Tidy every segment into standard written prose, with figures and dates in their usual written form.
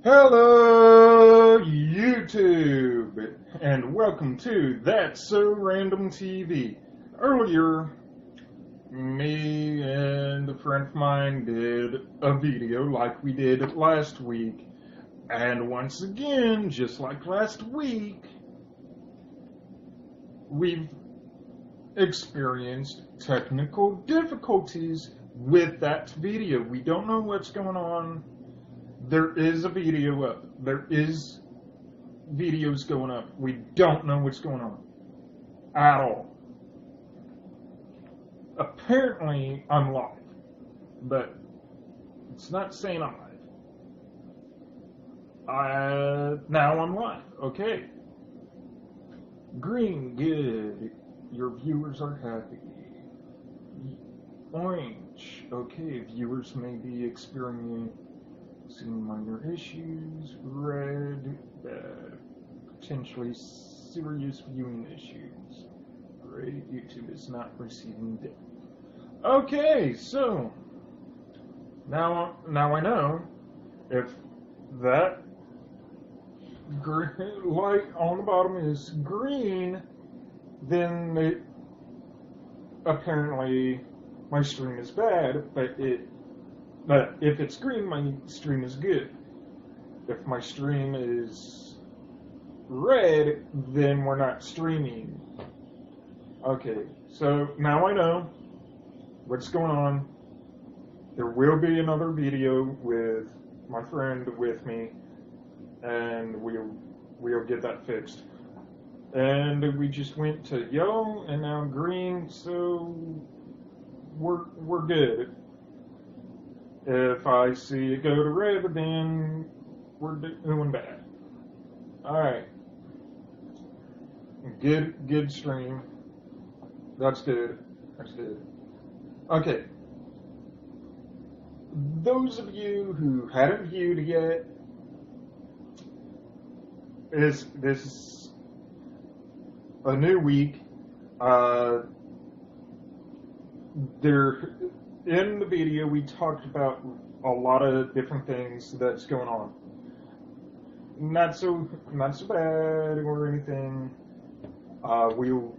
Hello, YouTube, and welcome to ThatsSoRandomT.V. Earlier, me and a friend of mine did a video like we did last week, and once again, just like last week, we've experienced technical difficulties with that video. We don't know what's going on. There is a video up. There is videos going up. We don't know what's going on at all. Apparently, I'm live, but it's not saying I'm live. Now I'm live. Okay. Green, good. Your viewers are happy. Orange, okay. Viewers may be experiencing minor issues. Red, bad. Potentially serious viewing issues. Great, YouTube is not receiving data. Okay, so now I know if that green light on the bottom is green, then apparently my stream is bad, but if it's green, my stream is good. If my stream is red, then we're not streaming. Okay, so now I know what's going on. There will be another video with my friend with me, and we'll get that fixed. And we just went to yellow and now green, so we're good. If I see it go to red, then we're doing bad. Alright. Good stream. That's good. That's good. Okay. Those of you who hadn't viewed yet, this is a new week. In the video, we talked about a lot of different things that's going on. Not so bad or anything. We'll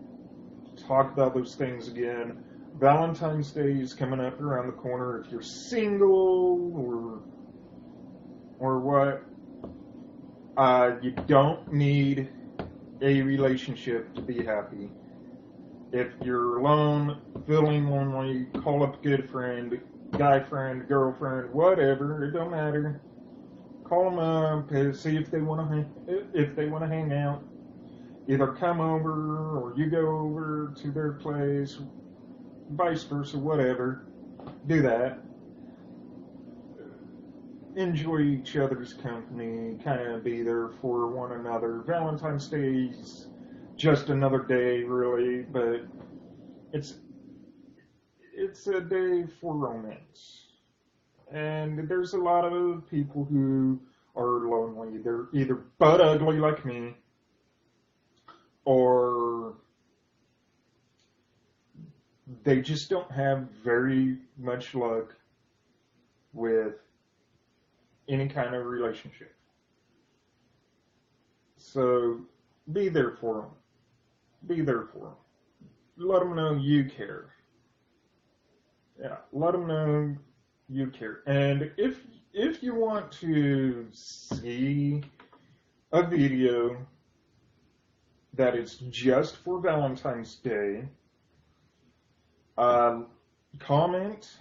talk about those things again. Valentine's Day is coming up around the corner. If you're single or what, you don't need a relationship to be happy. If you're alone, feeling lonely, call up a good friend, guy friend, girlfriend, whatever. It don't matter. Call them up and see if they want to hang out. Either come over or you go over to their place, vice versa, whatever. Do that. Enjoy each other's company. Kind of be there for one another. Valentine's Day's just another day, really, but it's a day for romance. And there's a lot of people who are lonely. They're either butt ugly like me, or they just don't have very much luck with any kind of relationship. So be there for them. Be there for them. Let them know you care. Yeah, let them know you care. And if you want to see a video that is just for Valentine's Day, comment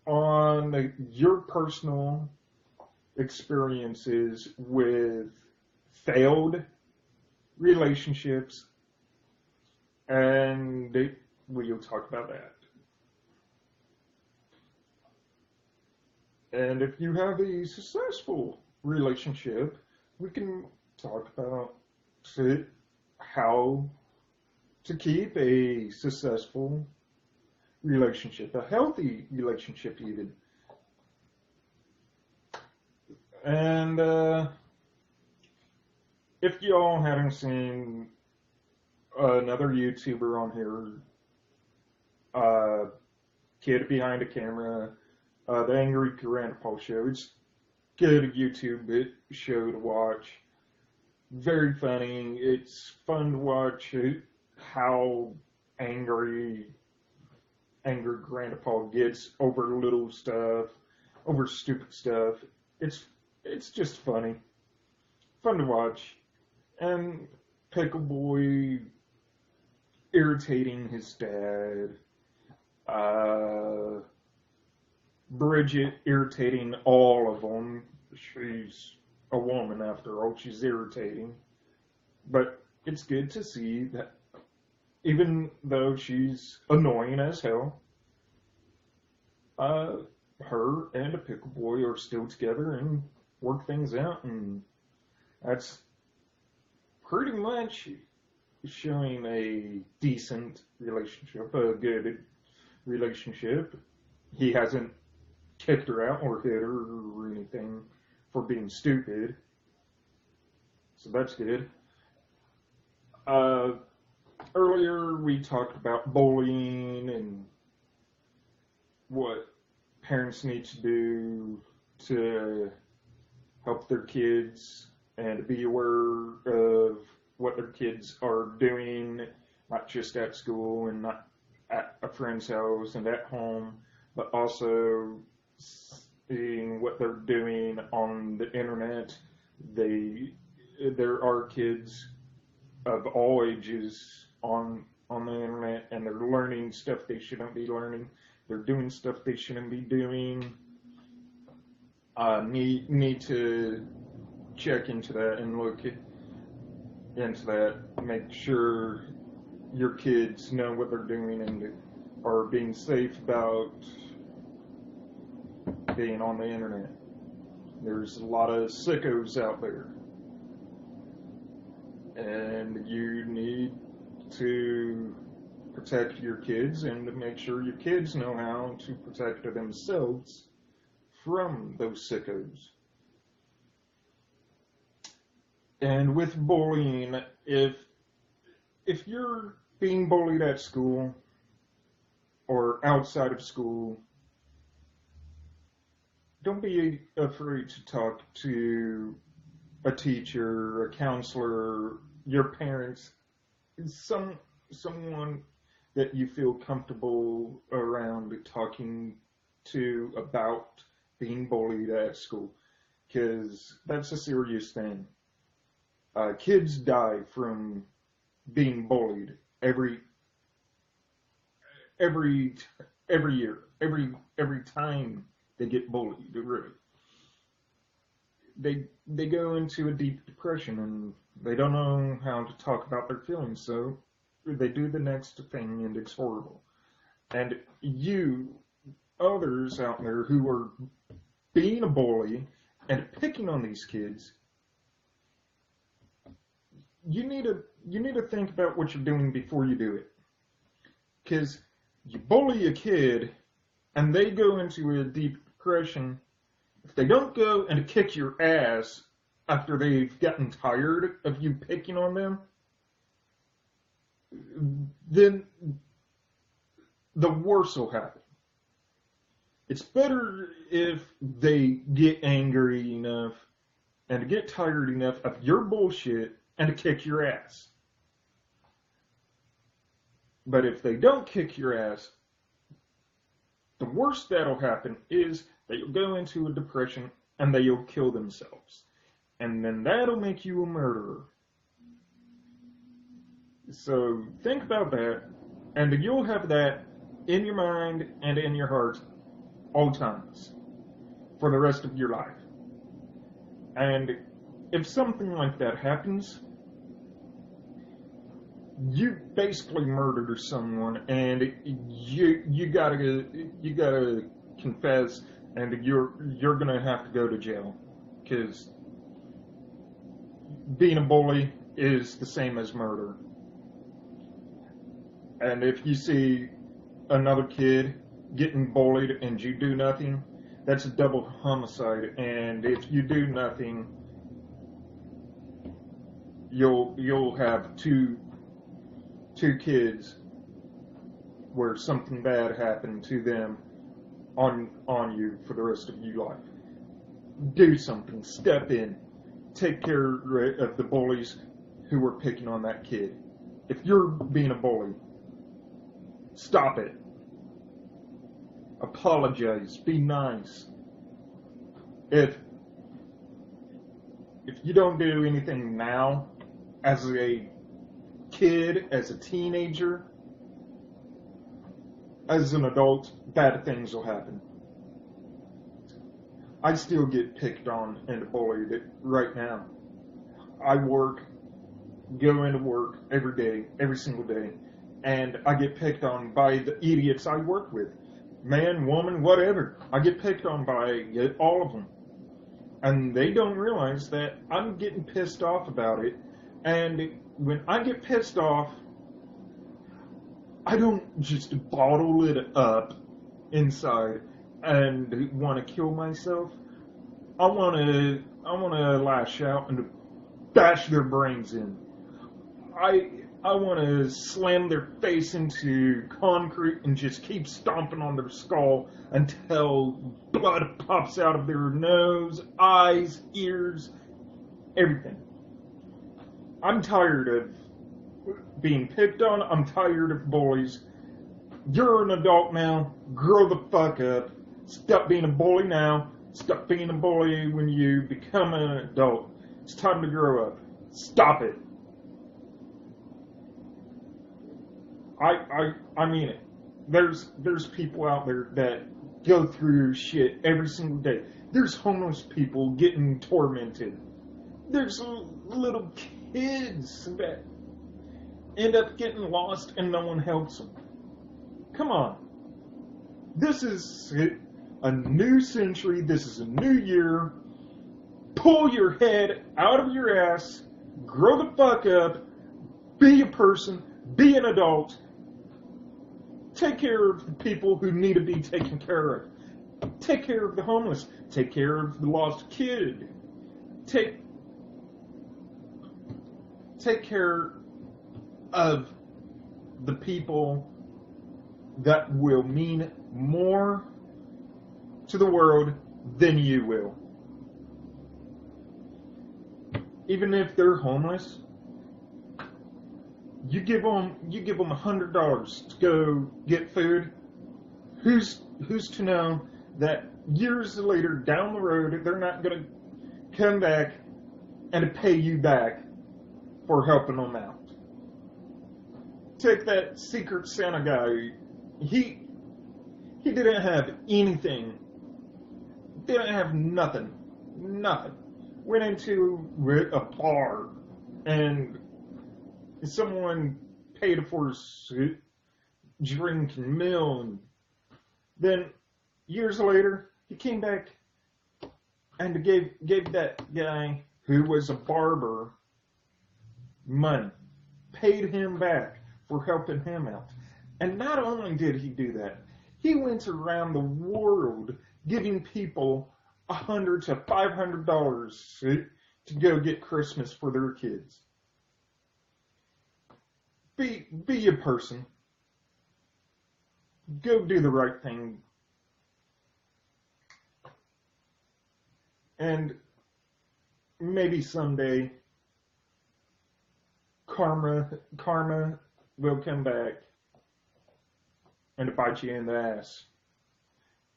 on your personal experiences with failed relationships, and we'll talk about that. And if you have a successful relationship, we can talk about how to keep a successful relationship, a healthy relationship even. And if y'all haven't seen another YouTuber on here, kid behind a camera, the Angry Grandpa Show, it's good YouTube show to watch. Very funny. It's fun to watch how angry Grandpa gets over little stuff, over stupid stuff. It's just funny, fun to watch, and Pickle Boy irritating his dad. Bridget irritating all of them. She's a woman after all. She's irritating. But it's good to see that even though she's annoying as hell, her and a Pickle Boy are still together and work things out. And that's pretty much showing a decent relationship, a good relationship. He hasn't kicked her out or hit her or anything for being stupid. So that's good. Earlier we talked about bullying and what parents need to do to help their kids and to be aware of what their kids are doing, not just at school and not at a friend's house and at home, but also seeing what they're doing on the internet. There are kids of all ages on the internet, and they're learning stuff they shouldn't be learning. They're doing stuff they shouldn't be doing. Need to check into that and look into that. Make sure your kids know what they're doing and are being safe about being on the internet. There's a lot of sickos out there, and you need to protect your kids and to make sure your kids know how to protect themselves from those sickos. And with bullying, if you're being bullied at school or outside of school, don't be afraid to talk to a teacher, a counselor, your parents, someone that you feel comfortable around talking to about being bullied at school, because that's a serious thing. Kids die from being bullied every year, every time they get bullied. Really, they go into a deep depression and they don't know how to talk about their feelings, so they do the next thing and it's horrible. And you, others out there who are being a bully and picking on these kids, you need to think about what you're doing before you do it. Because you bully a kid and they go into a deep depression, if they don't go and kick your ass after they've gotten tired of you picking on them, then the worst will happen. It's better if they get angry enough and get tired enough of your bullshit and to kick your ass. But if they don't kick your ass, the worst that'll happen is they'll go into a depression and they'll kill themselves. And then that'll make you a murderer. So think about that, and you'll have that in your mind and in your heart all times for the rest of your life. And if something like that happens, you basically murdered someone, and you gotta confess, and you're gonna have to go to jail, because being a bully is the same as murder. And if you see another kid getting bullied and you do nothing, that's a double homicide. And if you do nothing, you'll have two kids where something bad happened to them on you for the rest of your life. do something. Step in. Take care of the bullies who are picking on that kid. If you're being a bully, stop it. Apologize. Be nice. If you don't do anything now, as a kid, as a teenager, as an adult, bad things will happen. I still get picked on and bullied right now. I go into work every day, every single day, and I get picked on by the idiots I work with. Man, woman, whatever. I get picked on by all of them. And they don't realize that I'm getting pissed off about it. And when I get pissed off, I don't just bottle it up inside and want to kill myself. I want to lash out and bash their brains in. I want to slam their face into concrete and just keep stomping on their skull until blood pops out of their nose, eyes, ears, everything. I'm tired of being picked on. I'm tired of bullies. You're an adult now. Grow the fuck up. Stop being a bully now. Stop being a bully when you become an adult. It's time to grow up. Stop it. I mean it. There's people out there that go through shit every single day. There's homeless people getting tormented. There's little kids that end up getting lost and no one helps them. Come on. This is a new century. This is a new year. Pull your head out of your ass. Grow the fuck up. Be a person. Be an adult. Take care of the people who need to be taken care of. Take care of the homeless. Take care of the lost kid. Take care of the people that will mean more to the world than you will. Even if they're homeless, you give them $100 to go get food. Who's to know that years later down the road they're not going to come back and pay you back for helping them out? Take that Secret Santa guy. He didn't have anything. Didn't have nothing. Nothing. Went into a bar and someone paid for his drink and meal, and then years later he came back and gave that guy who was a barber money, paid him back for helping him out. And not only did he do that, he went around the world giving people $100 to $500 to go get Christmas for their kids. Be a person. Go do the right thing. And maybe someday karma will come back and bite you in the ass.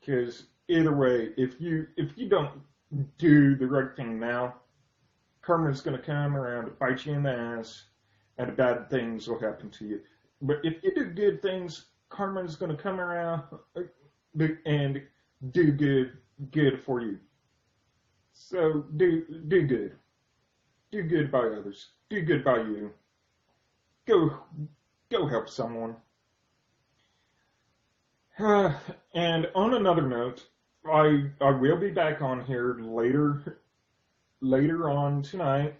Because either way, if you don't do the right thing now, karma's going to come around and bite you in the ass, and bad things will happen to you. But if you do good things, karma's going to come around and do good for you. So do good. Do good by others. Do good by you. Go help someone. And on another note, I will be back on here later on tonight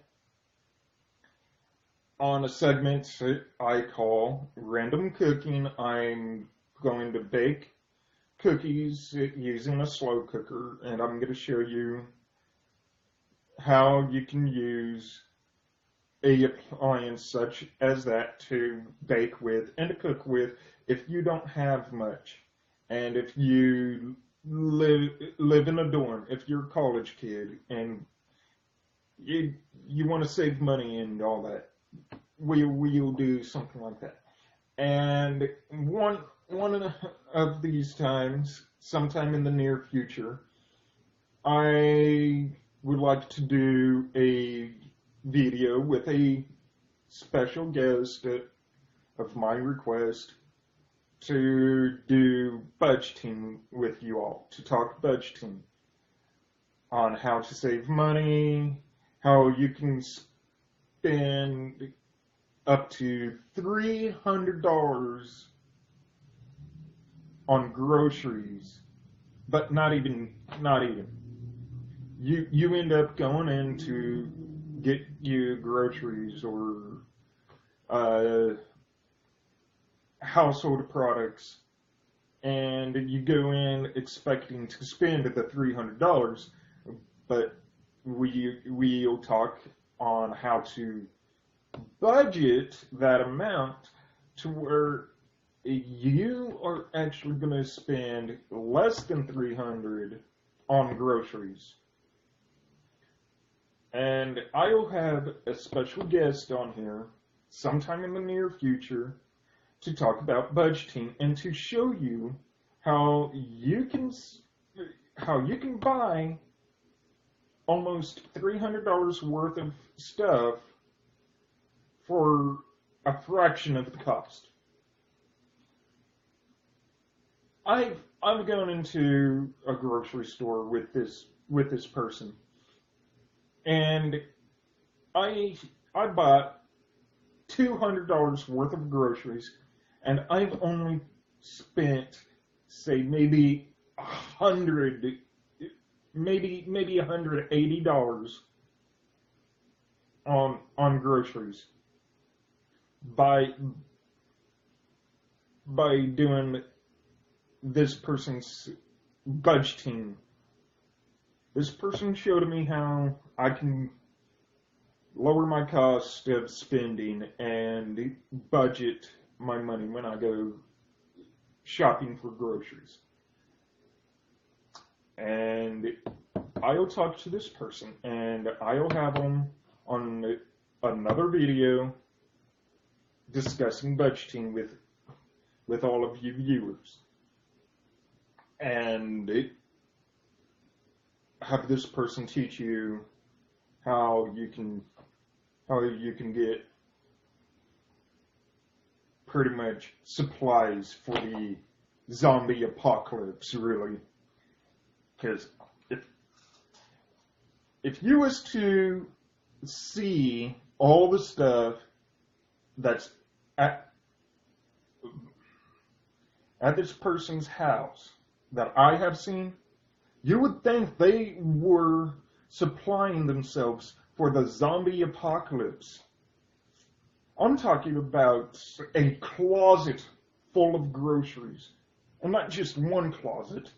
on a segment I call Random Cooking. I'm going to bake cookies using a slow cooker, and I'm going to show you how you can use a appliance such as that to bake with and to cook with if you don't have much. And if you live in a dorm, if you're a college kid and you want to save money and all that, we'll do something like that. And one of these times, sometime in the near future, I would like to do a video with a special guest of my request to do budgeting with you all, to talk budgeting on how to save money, how you can spend up to $300 on groceries, but not even. You end up going in to get you groceries or household products, and you go in expecting to spend the $300, but we'll talk on how to budget that amount to where you are actually going to spend less than $300 on groceries. And I'll have a special guest on here sometime in the near future to talk about budgeting and to show you how you can buy almost $300 worth of stuff for a fraction of the cost. I've gone into a grocery store with this person, and I bought $200 worth of groceries, and I've only spent, say, maybe $180 on groceries by doing this person's budgeting. This person showed me how I can lower my cost of spending and budget my money when I go shopping for groceries. And I'll talk to this person, and I'll have them on another video discussing budgeting with all of you viewers. And have this person teach you how you can get pretty much supplies for the zombie apocalypse, really. Because if you was to see all the stuff that's at this person's house that I have seen, you would think they were supplying themselves for the zombie apocalypse. I'm talking about a closet full of groceries. And not just one closet,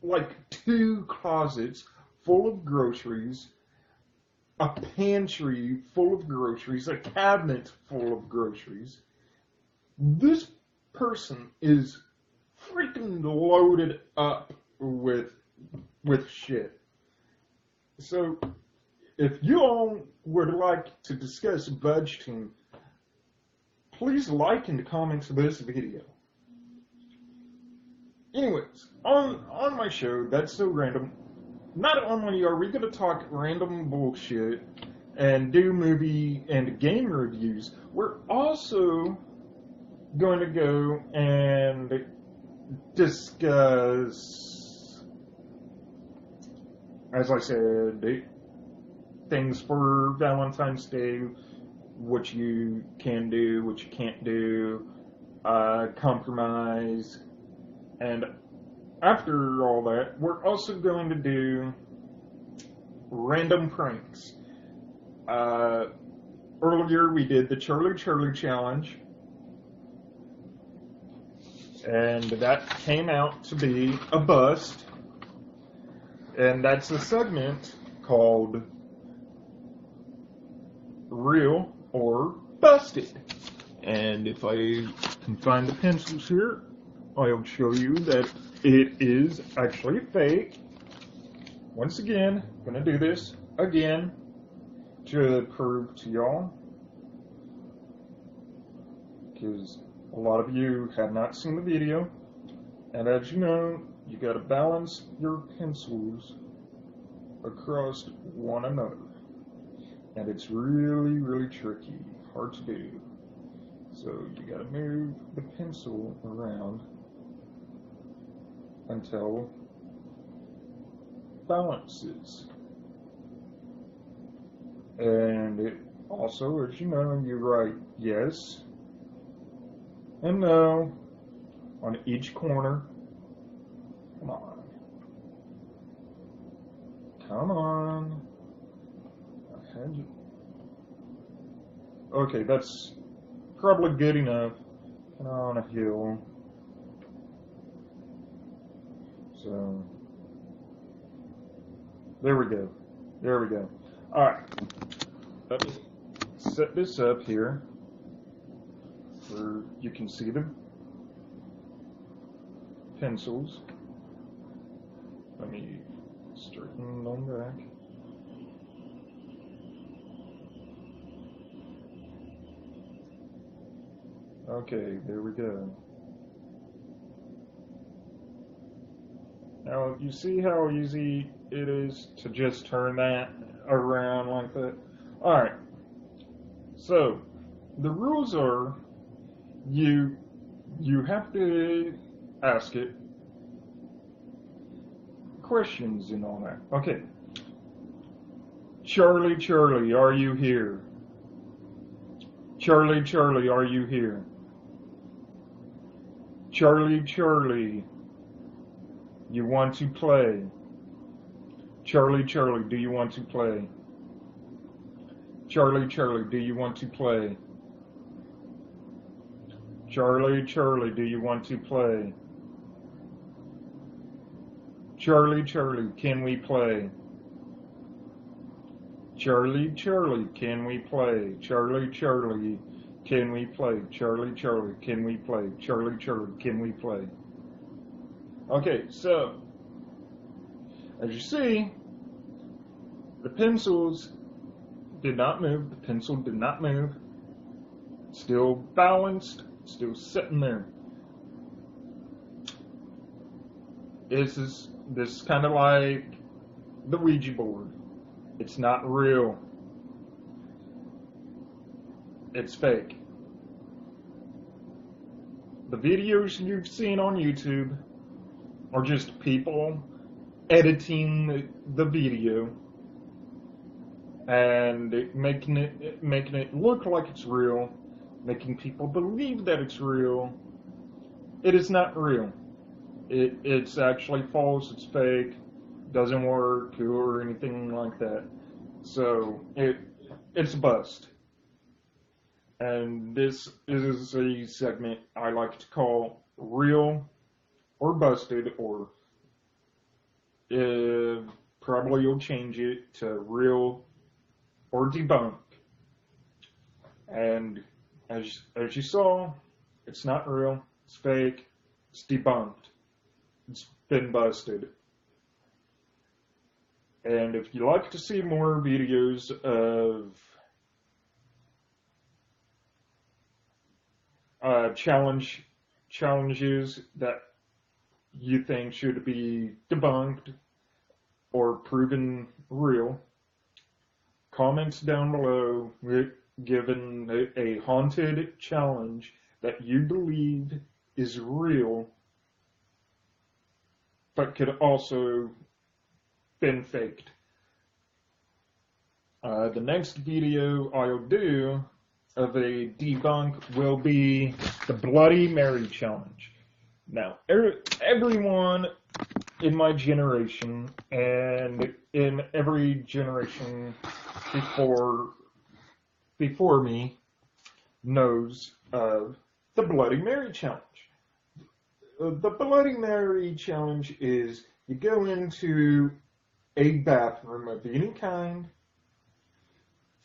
like 2 closets full of groceries, a pantry full of groceries, a cabinet full of groceries. This person is freaking loaded up with shit. So, if you all would like to discuss budgeting, please like and comment to this video. Anyways, on my show, That's So Random, not only are we going to talk random bullshit and do movie and game reviews, we're also going to go and discuss, as I said, things for Valentine's Day, what you can do, what you can't do, compromise, and after all that, we're also going to do random pranks. Earlier we did the Charlie Challenge, and that came out to be a bust, and that's a segment called Real or Busted. And if I can find the pencils here, I'll show you that it is actually fake. Once again, I'm gonna do this again to prove to y'all, because a lot of you have not seen the video, and as you know, you gotta balance your pencils across one another, and it's really, really tricky, hard to do. So you gotta move the pencil around until balances. And it also, as you know, you write yes and no on each corner. Come on. Come on. I had you. Okay, that's probably good enough. Kind of on a hill. So, there we go. There we go. Alright. Let me set this up here where you can see the pencils. Let me straighten them back. Okay, there we go. Now, you see how easy it is to just turn that around like that? Alright, so the rules are you have to ask it questions and all that. Okay. Charlie, Charlie, are you here? Charlie, Charlie, are you here? Charlie, Charlie, you want to play? Charlie, Charlie, do you want to play? Charlie, Charlie, do you want to play? Charlie, Charlie, do you want to play? Charlie, Charlie, can we play? Charlie, Charlie, can we play? Charlie, Charlie, can we play? Charlie, Charlie, can we play? Charlie, Charlie, can we play? Okay, so, as you see, the pencils did not move. The pencil did not move. Still balanced, still sitting there. This is kind of like the Ouija board. It's not real. It's fake. The videos you've seen on YouTube are just people editing the video and making it look like it's real, making people believe that it's real. It is not real. It's actually false. It's fake. Doesn't work or anything like that. So it's a bust. And this is a segment I like to call Real or Busted, or probably you'll change it to Real or Debunk. And as you saw, it's not real, it's fake, it's debunked, it's been busted. And if you like to see more videos of challenges that you think should be debunked or proven real, comments down below given a haunted challenge that you believe is real but could also been faked. The next video I'll do of a debunk will be the Bloody Mary challenge. Now, everyone in my generation and in every generation before me knows of the Bloody Mary challenge. The Bloody Mary challenge is you go into a bathroom of any kind,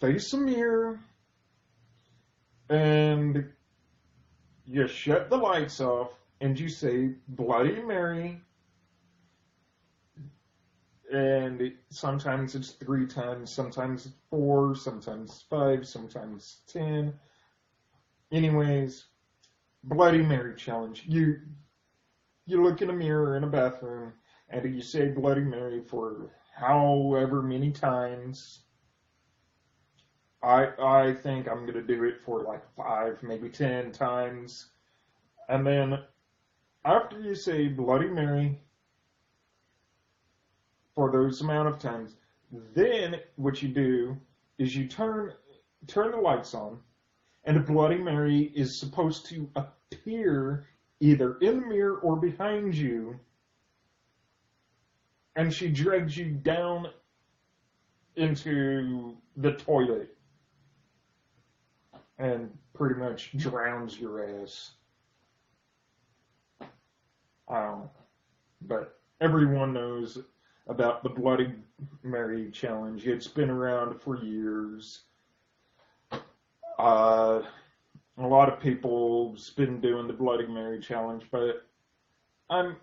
face a mirror, and you shut the lights off and you say Bloody Mary, and sometimes it's 3 times, sometimes it's 4, sometimes it's 5, sometimes it's 10. Anyways, Bloody Mary challenge. You look in a mirror in a bathroom and you say Bloody Mary for however many times. I think I'm gonna do it for like 5, maybe 10 times. And then after you say Bloody Mary for those amount of times, then what you do is you turn the lights on, and a Bloody Mary is supposed to appear either in the mirror or behind you, and she drags you down into the toilet and pretty much drowns your ass. I don't know. But everyone knows about the Bloody Mary challenge. It's been around for years. A lot of people's been doing the Bloody Mary challenge, but I'm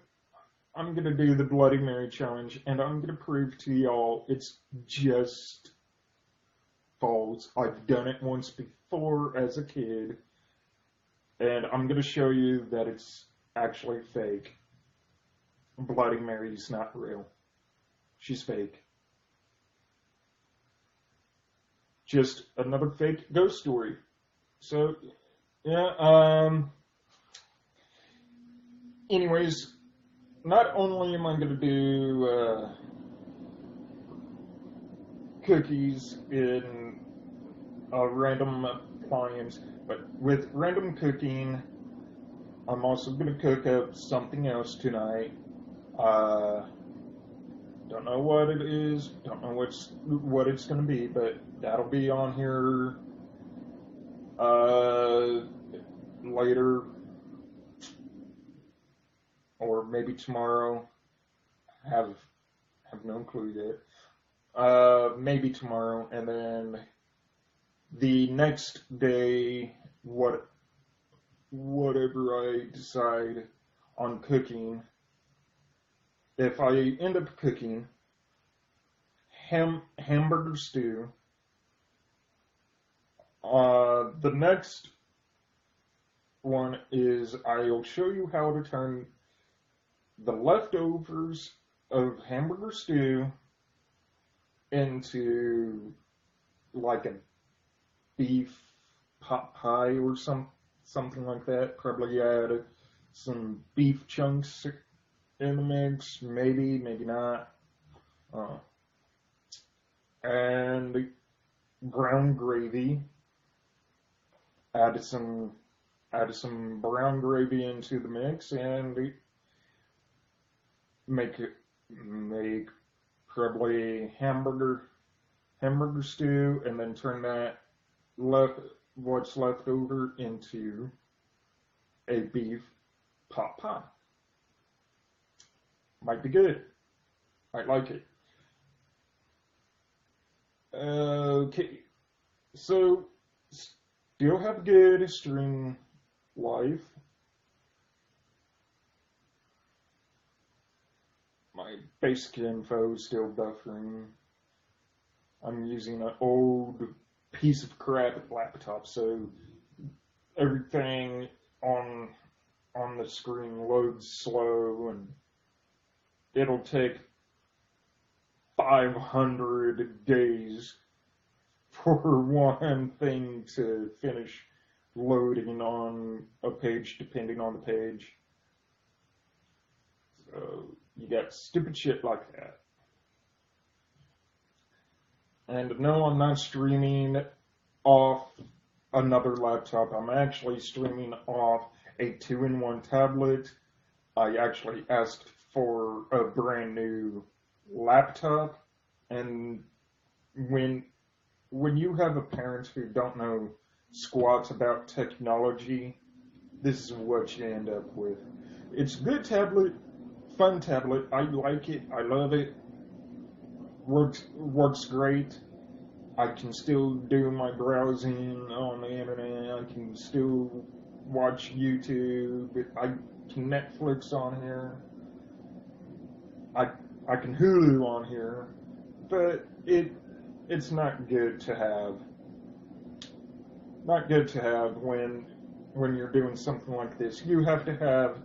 gonna do the Bloody Mary challenge, and I'm gonna prove to y'all it's just false. I've done it once before as a kid, and I'm gonna show you that it's actually fake. Bloody Mary's not real. She's fake. Just another fake ghost story. So, yeah, anyways, not only am I going to do cookies in a random appliance, but with random cooking, I'm also going to cook up something else tonight. Don't know what it is, don't know what it's going to be, but that'll be on here later, or maybe tomorrow. Have no clue yet. Maybe tomorrow, and then the next day, whatever I decide on cooking. If I end up cooking hamburger stew, the next one is I'll show you how to turn the leftovers of hamburger stew into like a beef pot pie or something like that. Probably add some beef chunks in the mix, maybe not. And brown gravy. Add some brown gravy into the mix and make probably hamburger stew, and then turn that what's left over into a beef pot pie. Might be good. I like it. Okay, so still have good stream life. My basic info is still buffering. I'm using an old piece of crap laptop, so everything on the screen loads slow, and it'll take 500 days for one thing to finish loading on a page, depending on the page. So you got stupid shit like that. And no, I'm not streaming off another laptop. I'm actually streaming off a 2-in-1 tablet. I actually asked for a brand new laptop, and when you have a parent who don't know squat about technology, this is what you end up with. It's a good tablet, fun tablet. I like it. I love it. Works great. I can still do my browsing on the internet. I can still watch YouTube. can Netflix on here. I can Hulu on here, but it's not good to have. Not good to have when you're doing something like this. You have to have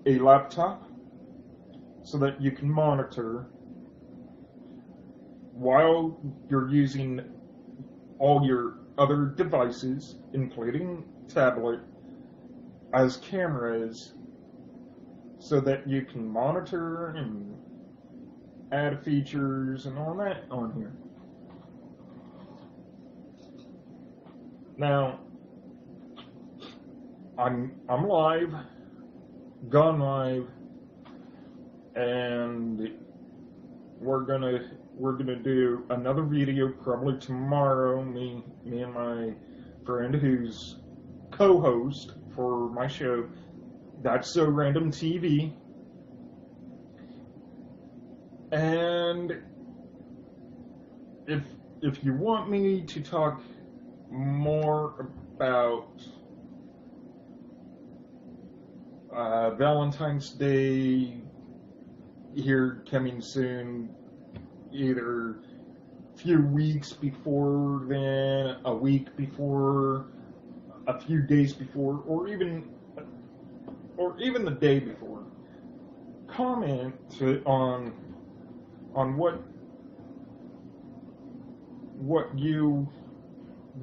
a laptop so that you can monitor while you're using all your other devices, including tablet, as cameras, so that you can monitor and add features and all that on here. Now, I'm live, gone live, and we're gonna do another video probably tomorrow. Me and my friend who's co-host for my show, ThatsSoRandomT.V. And if you want me to talk more about Valentine's Day here coming soon, either a few weeks before then, a week before, a few days before, or even the day before, comment on what you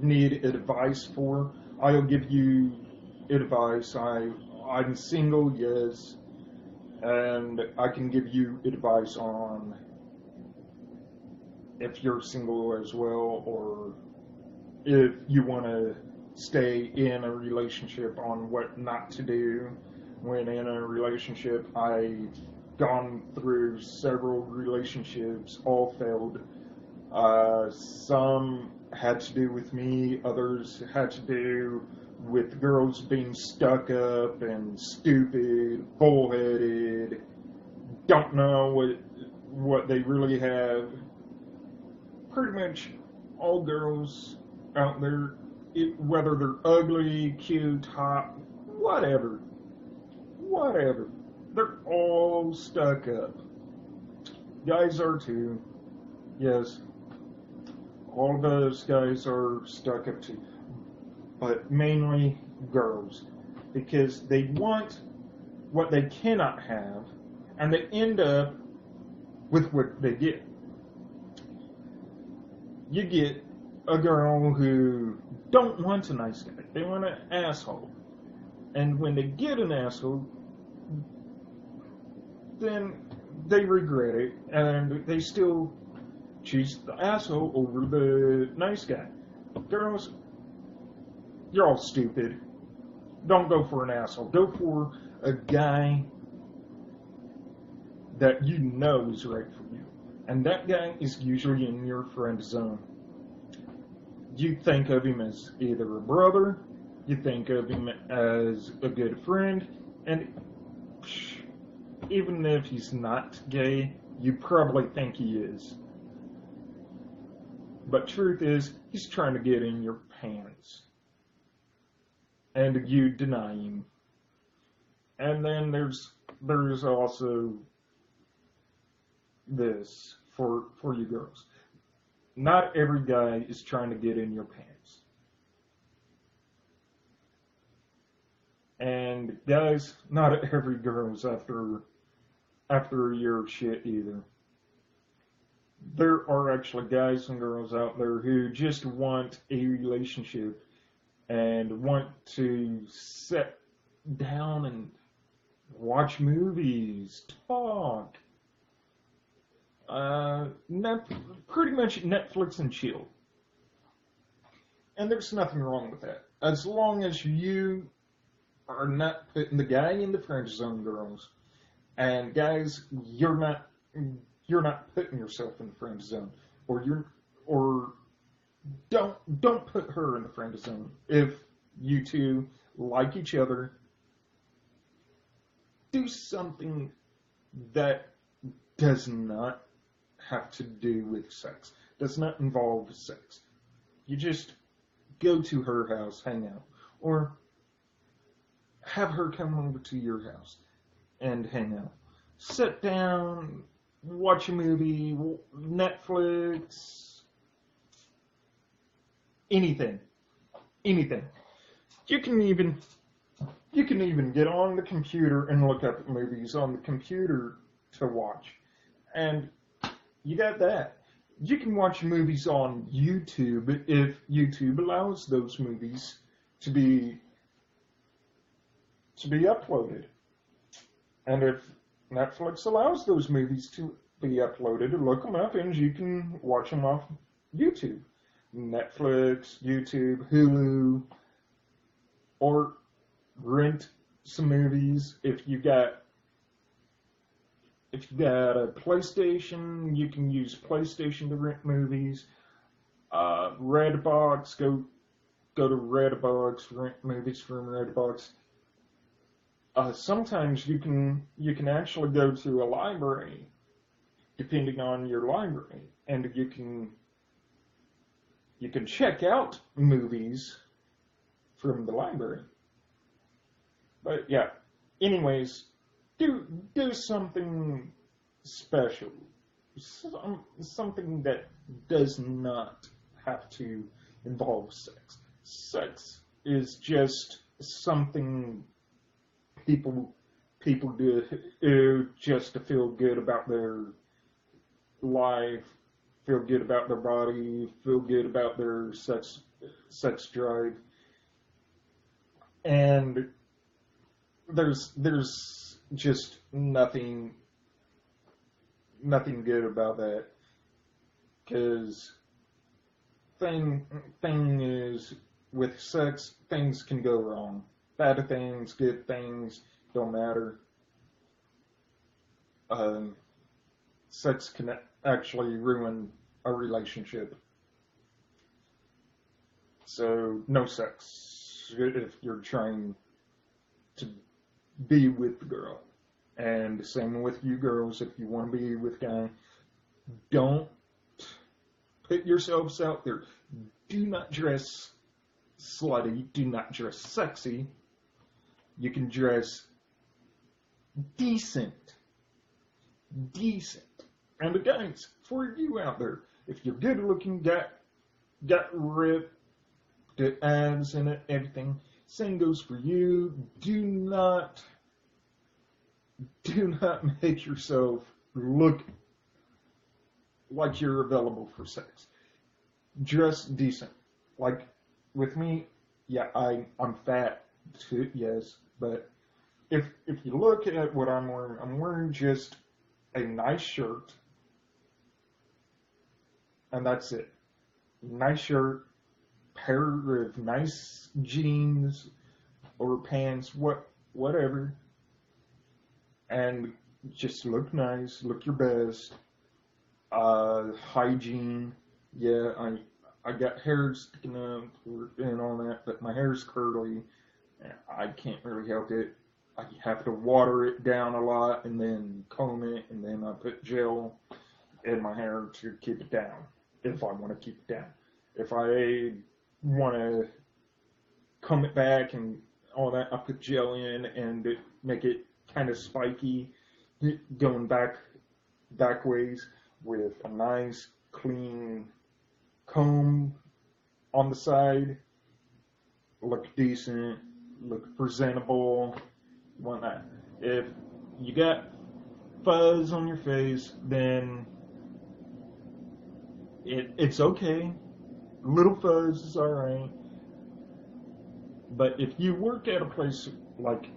need advice for. I'll give you advice. I'm single, yes, and I can give you advice on if you're single as well, or if you want to stay in a relationship, on what not to do when in a relationship. I've gone through several relationships, all failed. Some had to do with me, others had to do with girls being stuck up and stupid, bullheaded, don't know what they really have. Pretty much all girls out there, whether they're ugly, cute, hot, whatever, they're all stuck up. Guys are too, yes. All of those guys are stuck up too, but mainly girls, because they want what they cannot have, and they end up with what they get. You get a girl who don't want a nice guy, they want an asshole, and when they get an asshole, then they regret it, and they still choose the asshole over the nice guy. Girls, you're all stupid. Don't go for an asshole. Go for a guy that you know is right for you. And that guy is usually in your friend zone. You think of him as either a brother, you think of him as a good friend, and even if he's not gay, you probably think he is. But truth is, he's trying to get in your pants. And you deny him. And then there's also this for you girls. Not every guy is trying to get in your pants. And guys, not every girl's after your shit either. There are actually guys and girls out there who just want a relationship and want to sit down and watch movies, talk, pretty much Netflix and chill. And there's nothing wrong with that, as long as you are not putting the guy in the friend zone, girls. And guys, you're not putting yourself in the friend zone, or don't put her in the friend zone. If you two like each other, do something that does not have to do with sex, does not involve sex. You just go to her house, hang out, or have her come over to your house and hang out. Sit down, watch a movie, Netflix, anything, anything. You can even get on the computer and look up movies on the computer to watch, and you got that. You can watch movies on YouTube if YouTube allows those movies to be uploaded. And if Netflix allows those movies to be uploaded, look them up and you can watch them off YouTube. Netflix, YouTube, Hulu, or rent some movies. If you got a PlayStation, you can use PlayStation to rent movies. Redbox, go to Redbox, rent movies from Redbox. Sometimes you can actually go to a library, depending on your library, and you can check out movies from the library. But yeah, anyways, do something special, something that does not have to involve sex. Sex is just something people do just to feel good about their life, feel good about their body, feel good about their sex drive, and there's just nothing good about that, because thing is, with sex, things can go wrong. Bad things, good things, don't matter. Sex can actually ruin a relationship. So, no sex if you're trying to be with the girl. And same with you girls, if you want to be with a guy, don't put yourselves out there. Do not dress slutty, do not dress sexy. You can dress decent. And guys, for you out there, if you're good looking, got ripped abs and everything, same goes for you. Do not make yourself look like you're available for sex. Dress decent. Like with me, yeah, I'm fat too, yes, but if you look at what I'm wearing just a nice shirt, and that's it. Nice shirt, pair of nice jeans or pants, whatever, and just look nice, look your best. Hygiene, yeah, I got hair sticking up and all that, but my hair's curly. I can't really help it. I have to water it down a lot and then comb it, and then I put gel in my hair to keep it down, if I want to keep it down. If I want to comb it back and all that, I put gel in and make it kind of spiky, going back ways with a nice clean comb on the side. Look decent, look presentable, whatnot. If you got fuzz on your face, then it's okay. A little fuzz is alright. But if you work at a place like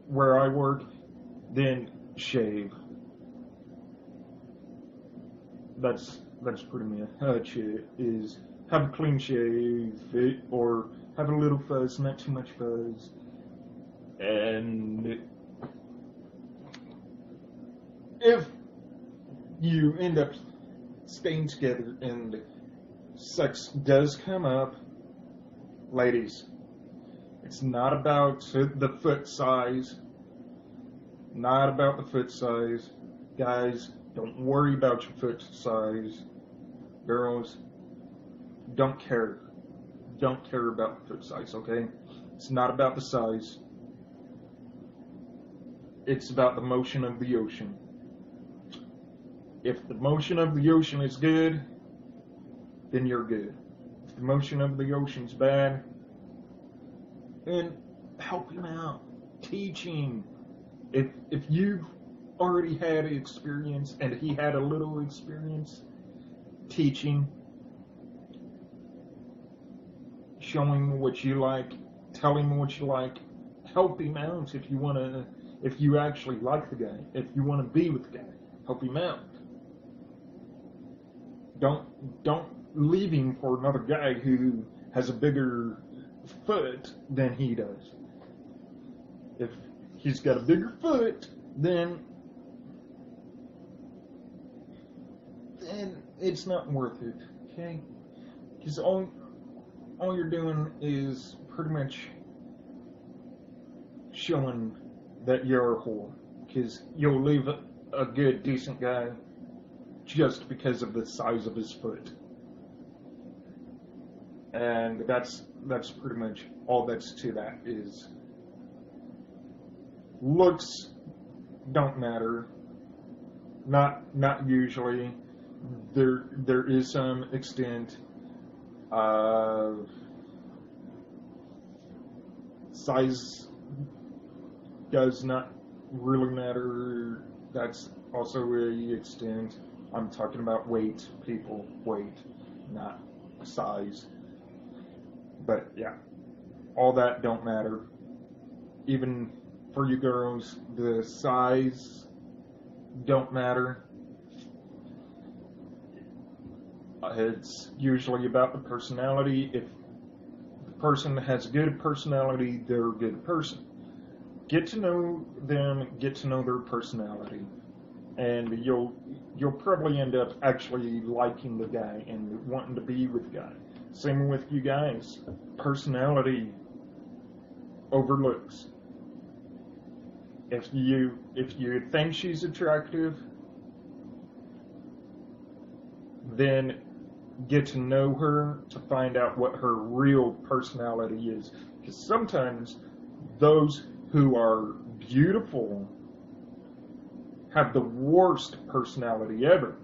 where I work, then shave. That's pretty much it. Is have a clean shave, or have a little fuzz, not too much fuzz. And if you end up staying together and sex does come up, ladies, it's not about the foot size. Not about the foot size. Guys, don't worry about your foot size. Girls, don't care. Don't care about the foot size, okay? It's not about the size. it's about the motion of the ocean. If the motion of the ocean is good, then you're good. If the motion of the ocean's bad, then help him out. Teach him. If you've already had experience and he had a little experience, teach him. Show him what you like. Tell him what you like. Help him out if you actually like the guy. If you want to be with the guy, help him out. Don't leave him for another guy who has a bigger foot than he does. If he's got a bigger foot, then it's not worth it, okay? Because all you're doing is pretty much showing that you're a whore. Because you'll leave a good, decent guy just because of the size of his foot. And that's pretty much all that's to that. Is looks don't matter. Not usually. There is some extent of size does not really matter. That's also a extent. I'm talking about weight, people, weight, not size. But yeah, all that don't matter. Even for you girls, the size don't matter. It's usually about the personality. If the person has a good personality, they're a good person. Get to know them, get to know their personality, and you'll probably end up actually liking the guy and wanting to be with the guy. Same with you guys. Personality overlooks. If you think she's attractive, then get to know her to find out what her real personality is. Because sometimes those who are beautiful have the worst personality ever.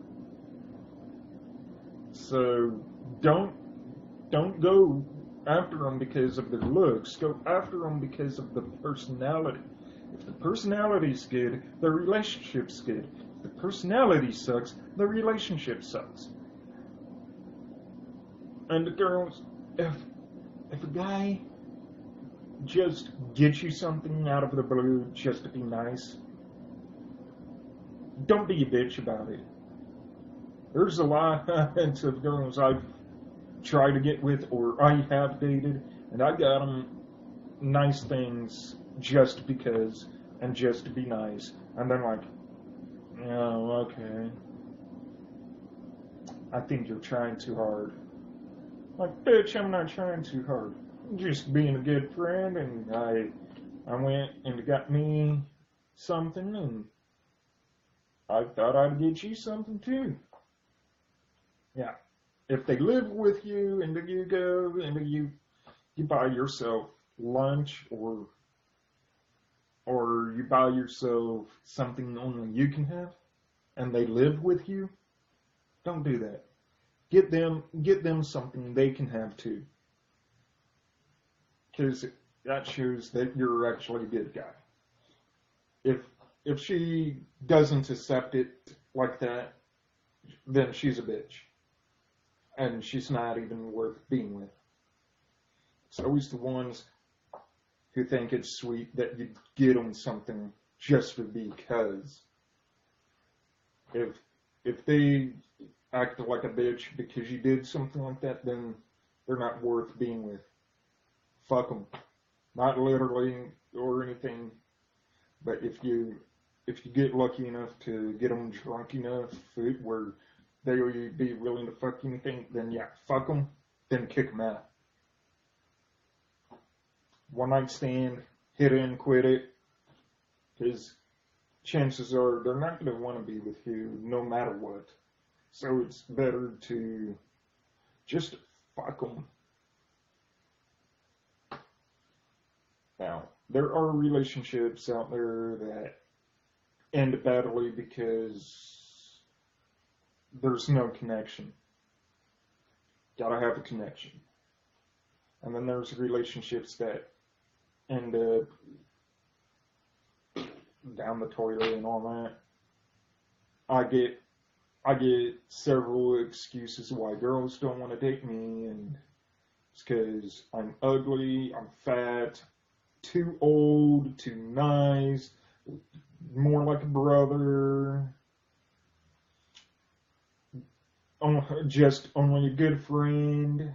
So don't go after them because of their looks. Go after them because of the personality. If the personality's good, the relationship's good. If the personality sucks, the relationship sucks. And the girls, if a guy just gets you something out of the blue just to be nice, don't be a bitch about it. There's a lot of girls I've tried to get with or I have dated, and I got them nice things just because and just to be nice. And then like, oh, okay. I think you're trying too hard. Like, bitch, I'm not trying too hard. I'm just being a good friend, and I went and got me something, and I thought I'd get you something too. Yeah. If they live with you, and then you go, and you buy yourself lunch, or you buy yourself something only you can have, and they live with you, don't do that. Get them something they can have too. Because that shows that you're actually a good guy. If she doesn't accept it like that, then she's a bitch. And she's not even worth being with. It's always the ones who think it's sweet that you get them something just because. If they act like a bitch because you did something like that, then they're not worth being with. Fuck them. Not literally or anything, but if you get lucky enough to get them drunk enough where they would be willing to fuck anything, then yeah, fuck them, then kick them out. One night stand, hit it and quit it, because chances are they're not going to want to be with you no matter what. So it's better to just fuck them. Now, there are relationships out there that end badly because there's no connection. Gotta have a connection. And then there's relationships that end up down the toilet and all that. I get several excuses why girls don't want to date me, and it's because I'm ugly, I'm fat, too old, too nice, more like a brother, just only a good friend.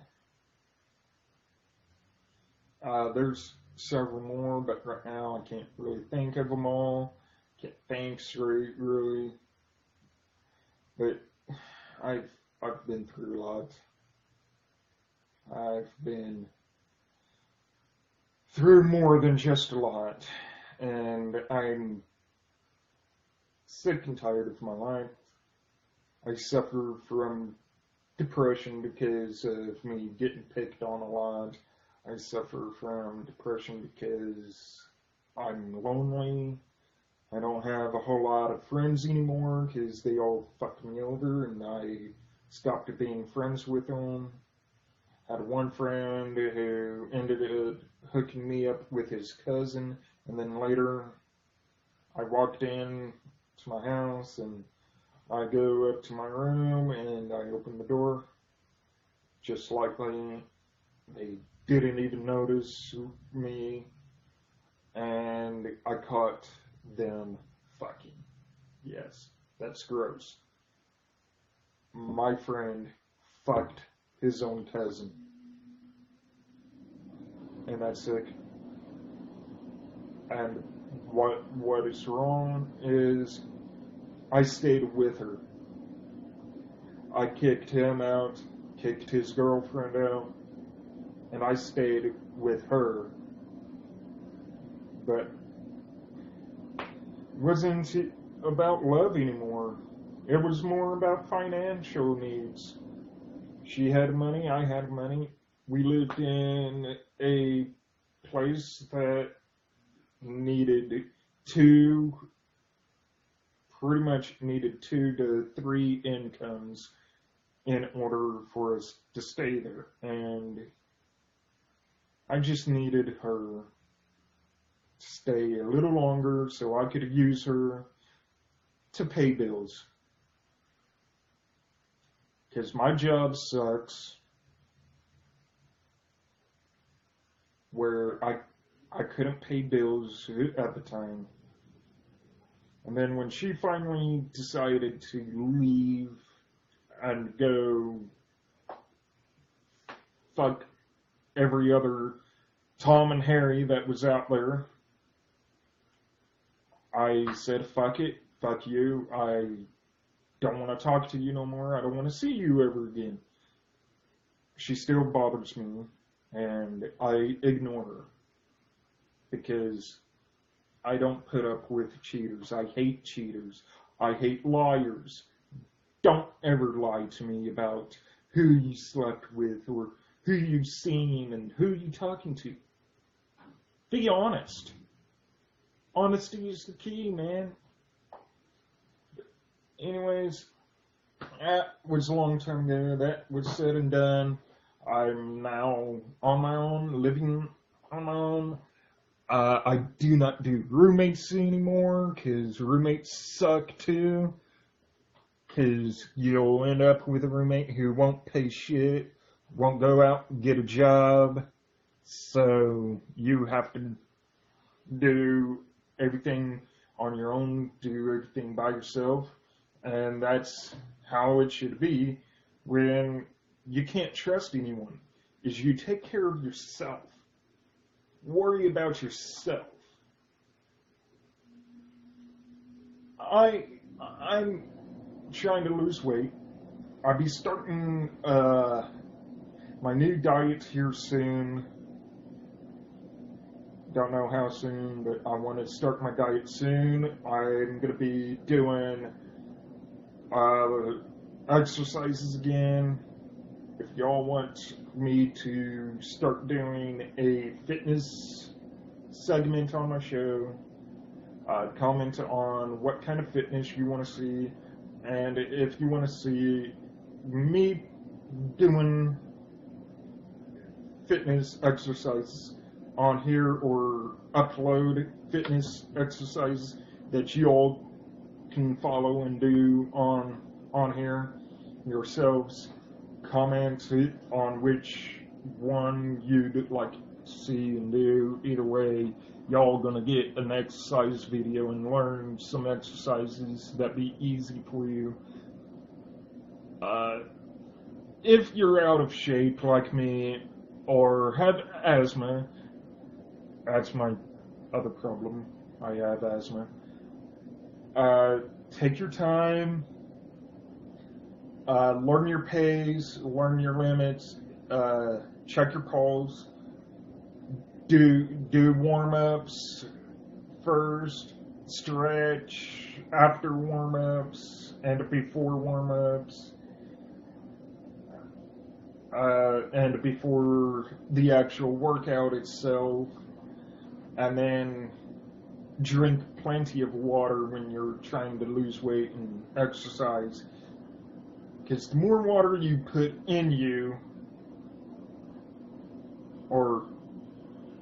There's several more, but right now I can't really think of them all. Can't think straight, really. But I've been through a lot. I've been through more than just a lot, and I'm sick and tired of my life. I suffer from depression because of me getting picked on a lot. I suffer from depression because I'm lonely. I don't have a whole lot of friends anymore because they all fucked me over and I stopped being friends with them. Had one friend who ended up hooking me up with his cousin, and then later I walked in to my house and I go up to my room and I open the door. Just likely they didn't even notice me, and I caught them fucking. Yes, that's gross. My friend fucked his own cousin, and that's sick. And what is wrong is I stayed with her. I kicked him out, kicked his girlfriend out, and I stayed with her. But it wasn't about love anymore. It was more about financial needs. She had money, I had money. We lived in a place that needed pretty much needed 2 to 3 incomes in order for us to stay there. And I just needed her to stay a little longer so I could use her to pay bills. Because my job sucks, where I couldn't pay bills at the time. And then when she finally decided to leave and go fuck every other Tom and Harry that was out there, I said, fuck it, fuck you, I don't want to talk to you no more, I don't want to see you ever again. She still bothers me, and I ignore her, because I don't put up with cheaters. I hate cheaters. I hate liars. Don't ever lie to me about who you slept with or who you've seen and who you're talking to. Be honest. Honesty is the key, man. Anyways, that was a long time ago. That was said and done. I'm now on my own, living on my own. I do not do roommates anymore, because roommates suck too. Because you'll end up with a roommate who won't pay shit, won't go out and get a job, so you have to do everything on your own, do everything by yourself, and that's how it should be when you can't trust anyone, is you take care of yourself. Worry about yourself. I'm trying to lose weight. I'll be starting my new diet here soon. Don't know how soon, but I want to start my diet soon. I'm going to be doing exercises again. If y'all want me to start doing a fitness segment on my show, Comment on what kind of fitness you want to see, and if you want to see me doing fitness exercises on here or upload fitness exercises that you all can follow and do on here yourselves. Comment on which one you'd like to see and do. Either way, y'all gonna get an exercise video and learn some exercises that be easy for you. If you're out of shape like me or have asthma, that's my other problem. I have asthma. Take your time, learn your pace, learn your limits, check your pulse, do warm-ups first, stretch after warm-ups and before warm-ups, and before the actual workout itself, and then drink plenty of water when you're trying to lose weight and exercise, because the more water you put in you, or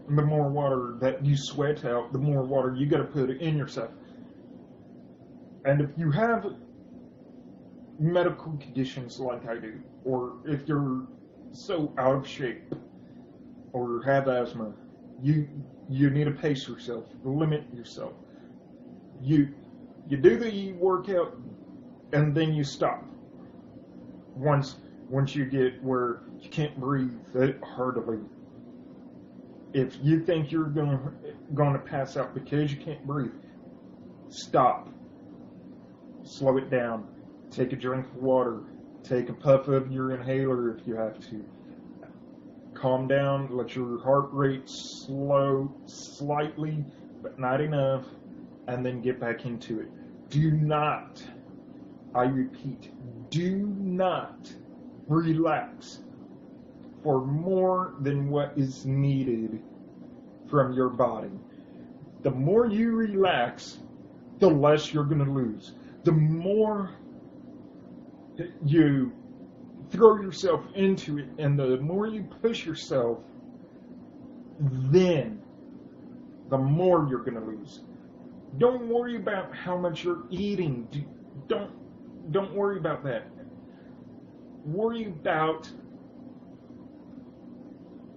the more water that you sweat out, the more water you got to put in yourself. And if you have medical conditions like I do, or if you're so out of shape or have asthma, you need to pace yourself, limit yourself. You do the workout and then you stop. Once you get where you can't breathe hardly. If you think you're gonna pass out because you can't breathe, stop. Slow it down. Take a drink of water. Take a puff of your inhaler if you have to. Calm down. Let your heart rate slow slightly, but not enough, and then get back into it. Do not, I repeat, do not relax for more than what is needed from your body. The more you relax, the less you're going to lose. The more you throw yourself into it and the more you push yourself, then the more you're going to lose. Don't worry about how much you're eating. Don't worry about that. Worry about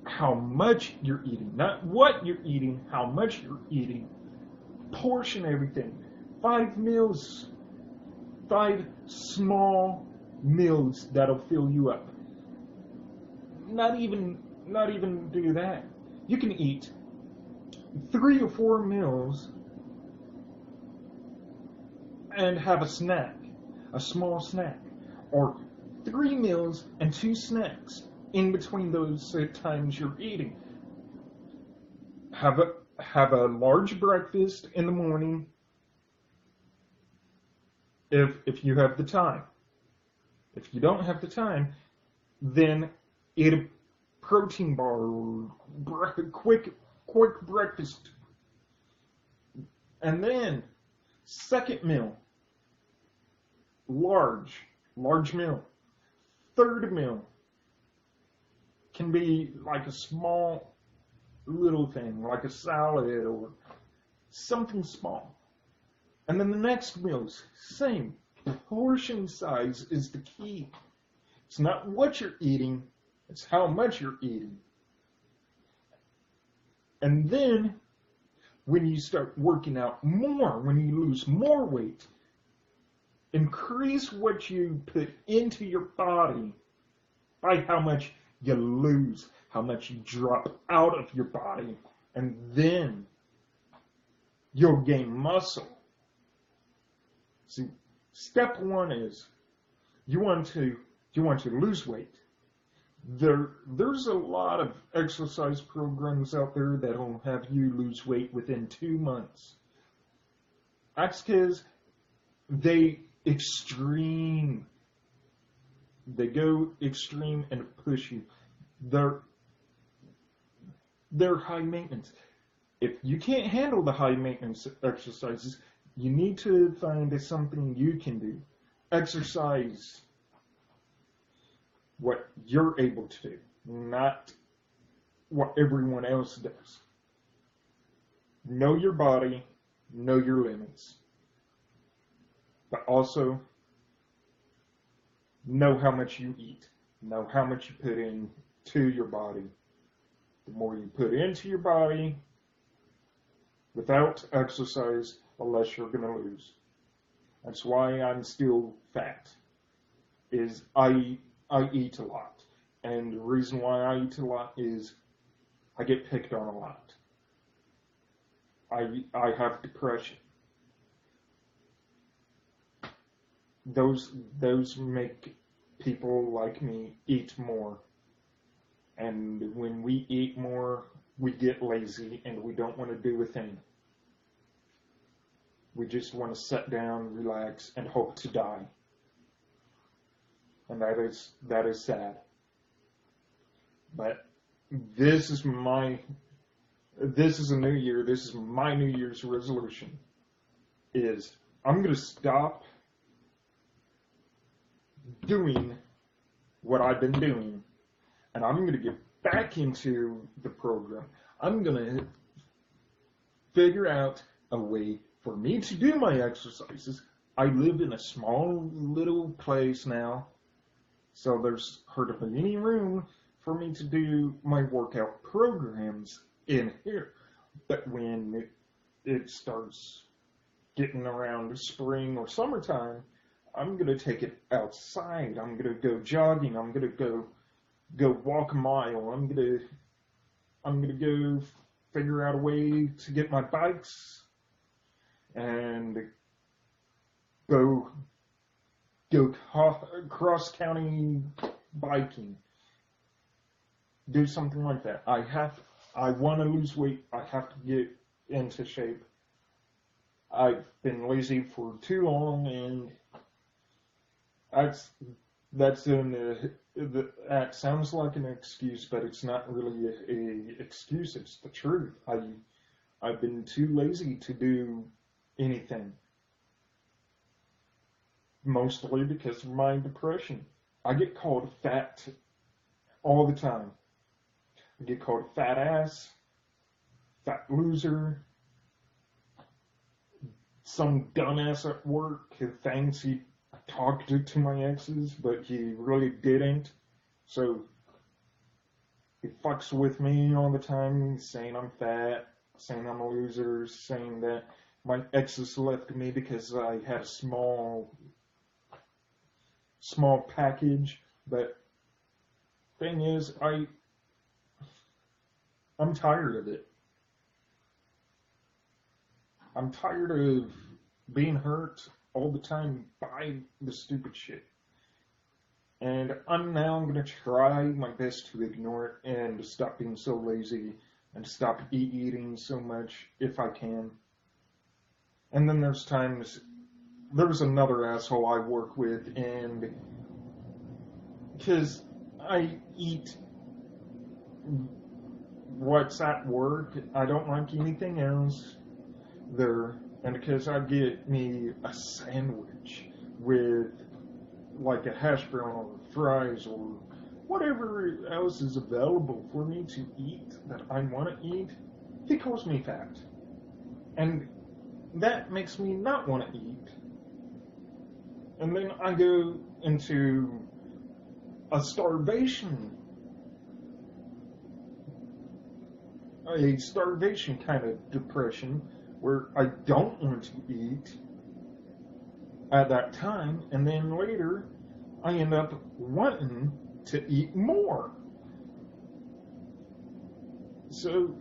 how much you're eating, not what you're eating, how much you're eating. Portion everything. 5 meals, 5 small meals that'll fill you up. Not even do that. You can eat 3 or 4 meals and have a snack, a small snack, or 3 meals and 2 snacks in between those times you're eating. Have a large breakfast in the morning if you have the time. If you don't have the time, then eat a protein bar or quick breakfast. And then second meal, large meal. Third meal can be like a small little thing, like a salad or something small. And then the next meal's same. Portion size is the key. It's not what you're eating, it's how much you're eating. And then when you start working out more, when you lose more weight, increase what you put into your body by how much you lose, how much you drop out of your body, and then you'll gain muscle. See, step 1 is you want to lose weight. There's a lot of exercise programs out there that'll have you lose weight within 2 months. That's because they go extreme and push you. They're high maintenance. If you can't handle the high maintenance exercises, you need to find something you can do. Exercise what you're able to do, not what everyone else does. Know your body, know your limits, but also know how much you eat, know how much you put into your body. The more you put into your body without exercise, the less you're going to lose. That's why I'm still fat, is I eat a lot. And the reason why I eat a lot is I get picked on a lot. I have depression. Those make people like me eat more. And when we eat more, we get lazy and we don't want to do a thing. We just want to sit down, relax, and hope to die. And that is sad. But this is a new year. This is my New Year's resolution. Is I'm going to stop doing what I've been doing, and I'm going to get back into the program. I'm going to figure out a way for me to do my exercises. I live in a small little place now, so there's hardly any room for me to do my workout programs in here. But when it starts getting around spring or summertime, I'm going to take it outside. I'm going to go jogging. I'm going to go walk a mile. I'm going to go figure out a way to get my bikes and go cross county biking. Do something like that. I want to lose weight. I have to get into shape. I've been lazy for too long, and that sounds like an excuse, but it's not really a excuse. It's the truth. I've been too lazy to do anything, mostly because of my depression. I get called fat all the time. I get called fat ass, fat loser, some dumbass at work who thinks he talked to my exes, but he really didn't. So he fucks with me all the time, saying I'm fat, saying I'm a loser, saying that my exes left me because I had a small package. But thing is, I'm tired of it. I'm tired of being hurt all the time by the stupid shit. And I'm going to try my best to ignore it and to stop being so lazy and stop eating so much if I can. And then there's another asshole I work with, and because I eat what's at work, I don't like anything else there, and because I get me a sandwich with like a hash brown or fries or whatever else is available for me to eat that I want to eat, he calls me fat. And that makes me not want to eat. And then I go into a starvation kind of depression where I don't want to eat at that time, and then later I end up wanting to eat more. So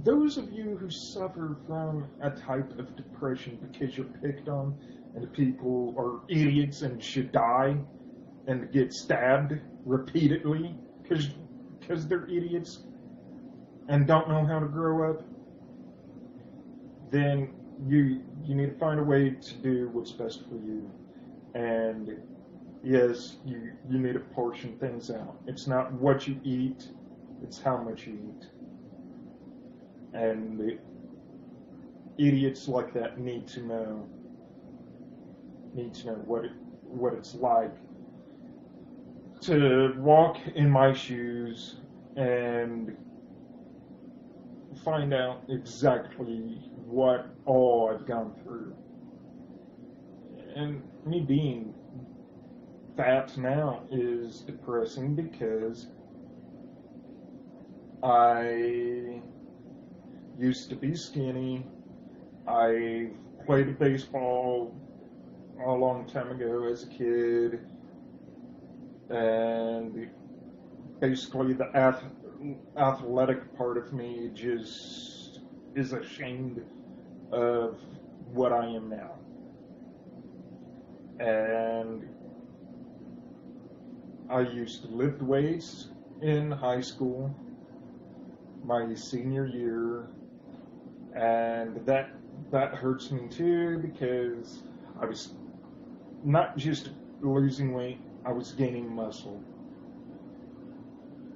those of you who suffer from a type of depression because you're picked on and people are idiots and should die and get stabbed repeatedly because they're idiots and don't know how to grow up, then you need to find a way to do what's best for you. And yes, you need to portion things out. It's not what you eat, it's how much you eat. And idiots like that need to know what it's like to walk in my shoes and find out exactly what all I've gone through. And me being fat now is depressing because I used to be skinny. I played baseball a long time ago as a kid, and basically the athletic part of me just is ashamed of what I am now. And I used to lift weights in high school, my senior year, and that hurts me too because I was not just losing weight, I was gaining muscle.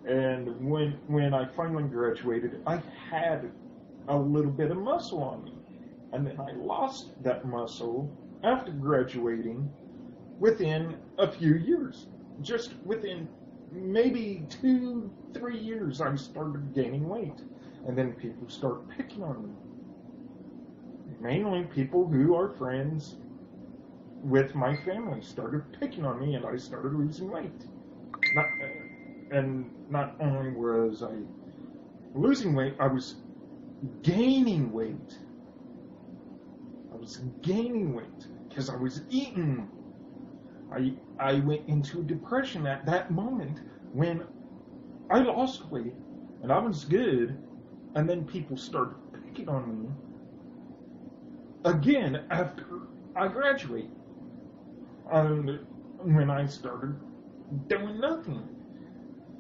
And when I finally graduated, I had a little bit of muscle on me. And then I lost that muscle after graduating within a few years. Just within maybe 2-3 years, I started gaining weight. And then people start picking on me. Mainly people who are friends with my family started picking on me, and I started losing weight. Not only was I losing weight, I was gaining weight. I was gaining weight because I was eating. I went into a depression at that moment when I lost weight and I was good, and then people started picking on me again after I graduate. And when I started doing nothing,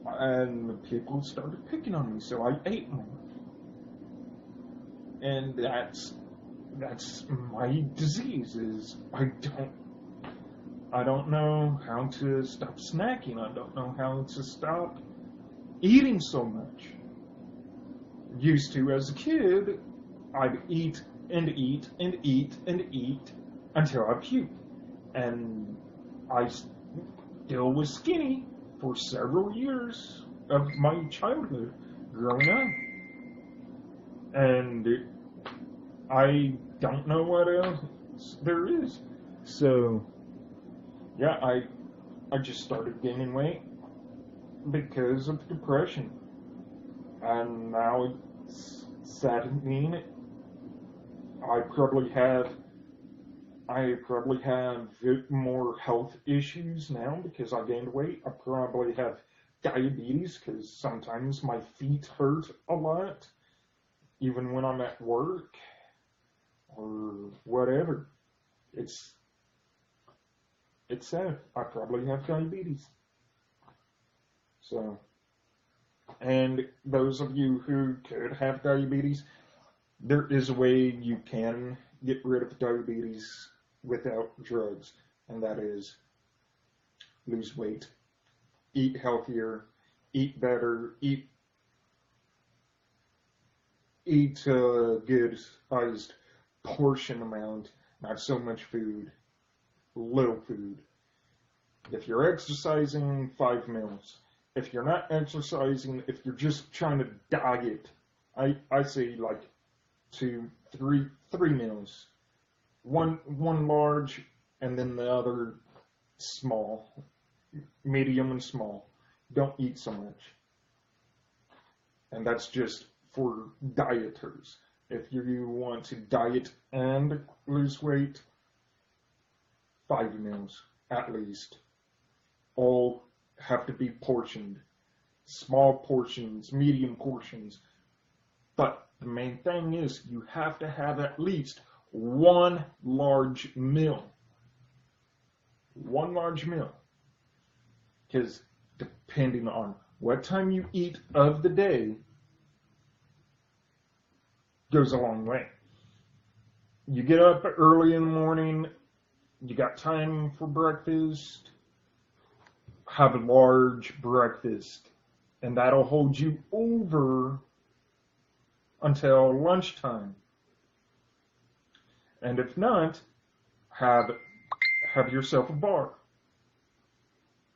and people started picking on me, so I ate more. And that's my disease. Is I don't know how to stop snacking. I don't know how to stop eating so much. Used to as a kid, I'd eat and eat and eat and eat until I puked. And I still was skinny for several years of my childhood growing up. And I don't know what else there is. So, yeah, I just started gaining weight because of depression. And now it's saddening. I probably have more health issues now because I gained weight. I probably have diabetes because sometimes my feet hurt a lot, even when I'm at work or whatever. It's sad. I probably have diabetes. So, and those of you who could have diabetes, there is a way you can get rid of diabetes without drugs, and that is lose weight, eat healthier, eat better, eat a good sized portion amount, not so much food, little food. If you're exercising, 5 meals. If you're not exercising, if you're just trying to diet, I say like 3 meals. One large, and then the other small, medium and small. Don't eat so much. And that's just for dieters. If you want to diet and lose weight, 5 meals at least. All have to be portioned. Small portions, medium portions. But the main thing is you have to have at least one large meal. One large meal. Because depending on what time you eat of the day goes a long way. You get up early in the morning, you got time for breakfast, have a large breakfast, and that'll hold you over until lunchtime. And if not, have yourself a bar.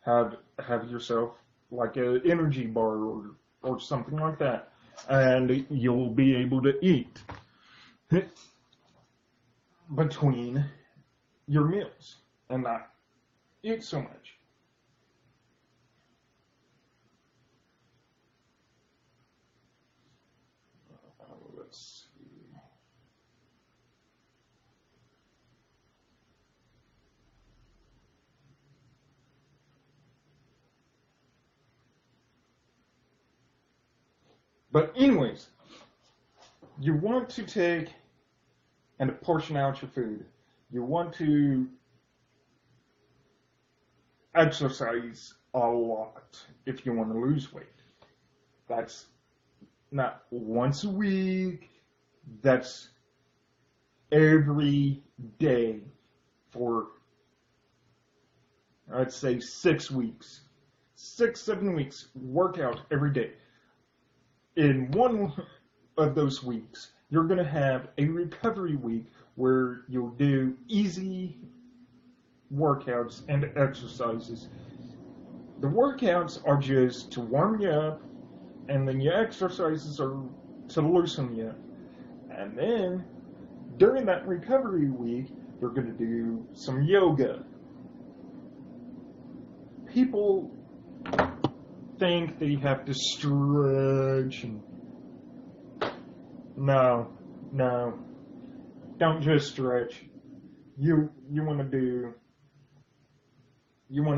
Have yourself like an energy bar or something like that, and you'll be able to eat between your meals and not eat so much. Let's see. But anyways, you want to take and portion out your food. You want to exercise a lot if you want to lose weight. That's not once a week. That's every day for, I'd say, 6 weeks. 6-7 weeks, workout every day. In one of those weeks, you're going to have a recovery week where you'll do easy workouts and exercises. The workouts are just to warm you up, and then your exercises are to loosen you up. And then, during that recovery week, you're going to do some yoga. People think they have to stretch and no, don't just stretch. You want to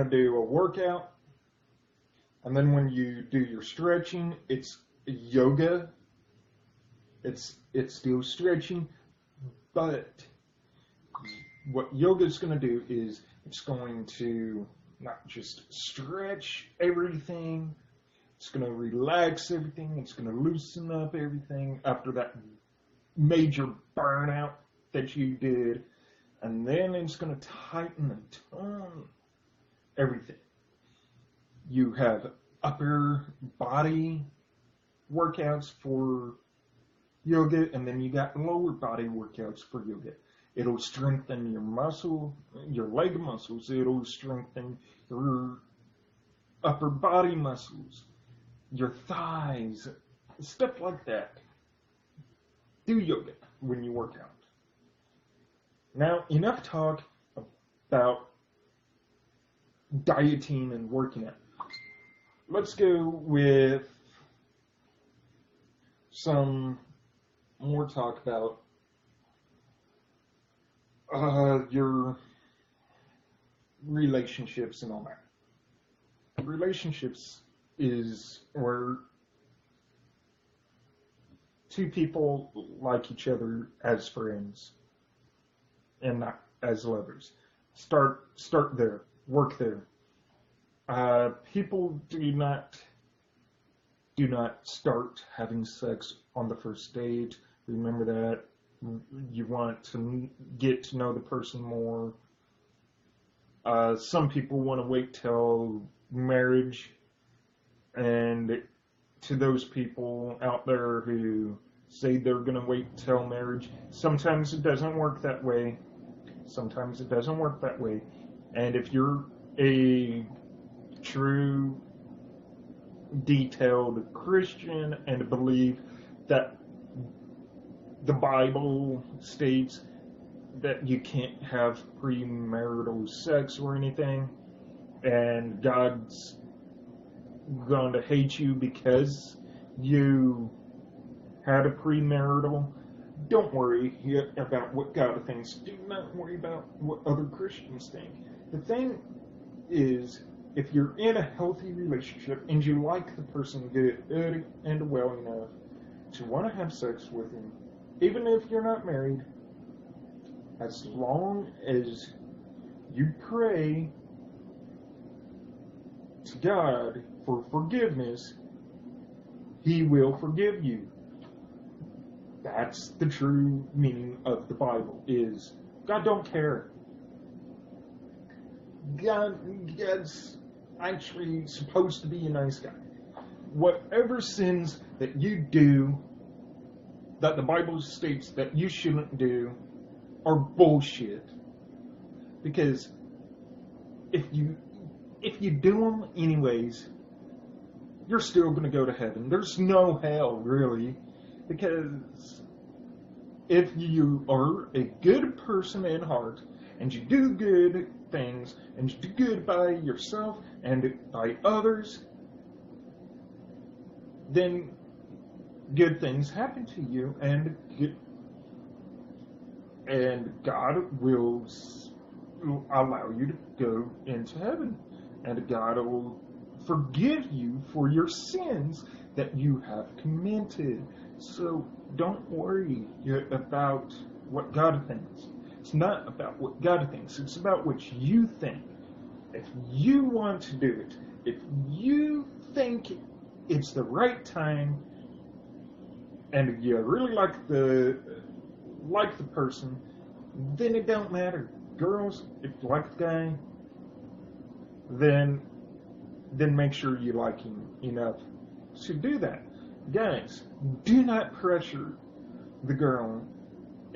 do a workout, and then when you do your stretching, it's yoga. It's still stretching, but what yoga is going to do is it's going to not just stretch everything, it's going to relax everything, it's going to loosen up everything after that major burnout that you did, and then it's going to tighten and tone everything. You have upper body workouts for yoga, and then you got lower body workouts for yoga. It'll strengthen your your leg muscles. It'll strengthen your upper body muscles, your thighs, stuff like that. Do yoga when you work out. Now, enough talk about dieting and working out. Let's go with some more talk about your relationships and all that. Relationships is where two people like each other as friends and not as lovers. Start there. Work there. People do not start having sex on the first date. Remember that. You want to get to know the person more. Some people want to wait till marriage, and to those people out there who say they're going to wait till marriage, sometimes it doesn't work that way. Sometimes it doesn't work that way. And if you're a true, detailed Christian and believe that the Bible states that you can't have premarital sex or anything, and God's going to hate you because you had a premarital, don't worry about what God thinks. Do not worry about what other Christians think. The thing is, if you're in a healthy relationship and you like the person good and well enough to want to have sex with him, even if you're not married, as long as you pray to God for forgiveness, He will forgive you. That's the true meaning of the Bible, is God don't care. God's actually supposed to be a nice guy. Whatever sins that you do, that the Bible states that you shouldn't do are bullshit. Because if you do them anyways, you're still going to go to heaven. There's no hell, really. Because if you are a good person in heart, and you do good things, and you do good by yourself and by others, then good things happen to you, and God will allow you to go into heaven, and God will forgive you for your sins that you have committed. So don't worry about what God thinks. It's not about what God thinks. It's about what you think. If you want to do it, if you think it's the right time, and you really like the person, then it don't matter. Girls, if you like the guy, then make sure you like him enough to do that. Guys, do not pressure the girl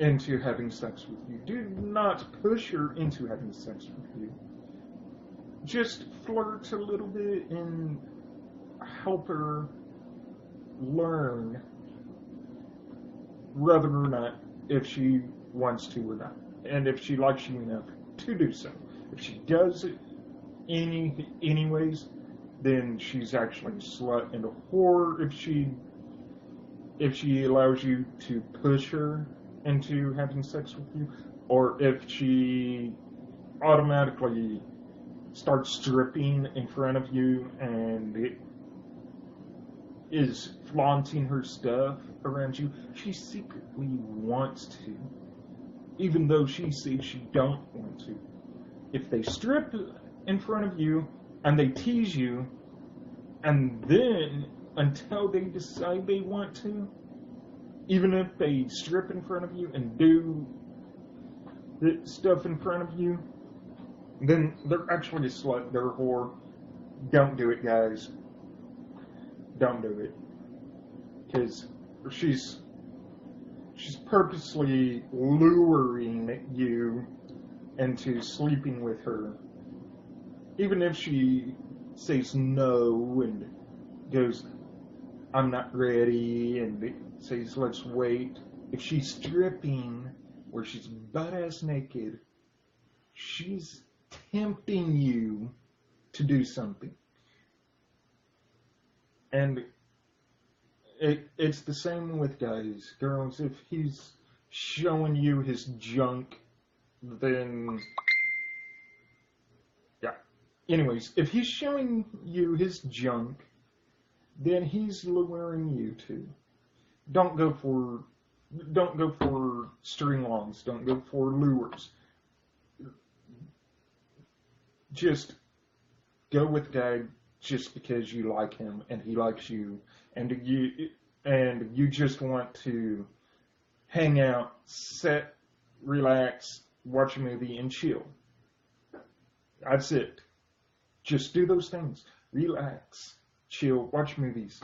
into having sex with you. Do not push her into having sex with you. Just flirt a little bit and help her learn whether or not if she wants to or not, and if she likes you enough to do so. If she does it anyways, then she's actually a slut and a whore. If she allows you to push her into having sex with you, or if she automatically starts stripping in front of you and is flaunting her stuff around you, she secretly wants to, even though she says she don't want to. If they strip in front of you and they tease you, and then until they decide they want to, even if they strip in front of you and do the stuff in front of you, then they're actually a slut, they're a whore. Don't do it, guys. Don't do it. Because she's purposely luring you into sleeping with her. Even if she says no and goes, I'm not ready, and says, let's wait. If she's stripping, where she's butt-ass naked, she's tempting you to do something. And it's the same with guys. Girls, if he's showing you his junk, then... yeah. Anyways, if he's showing you his junk, then he's luring you to. Don't go for string-alongs. Don't go for lures. Just go with the guy just because you like him and he likes you, and you just want to hang out, sit, relax, watch a movie, and chill. That's it. Just do those things. Relax, chill, watch movies.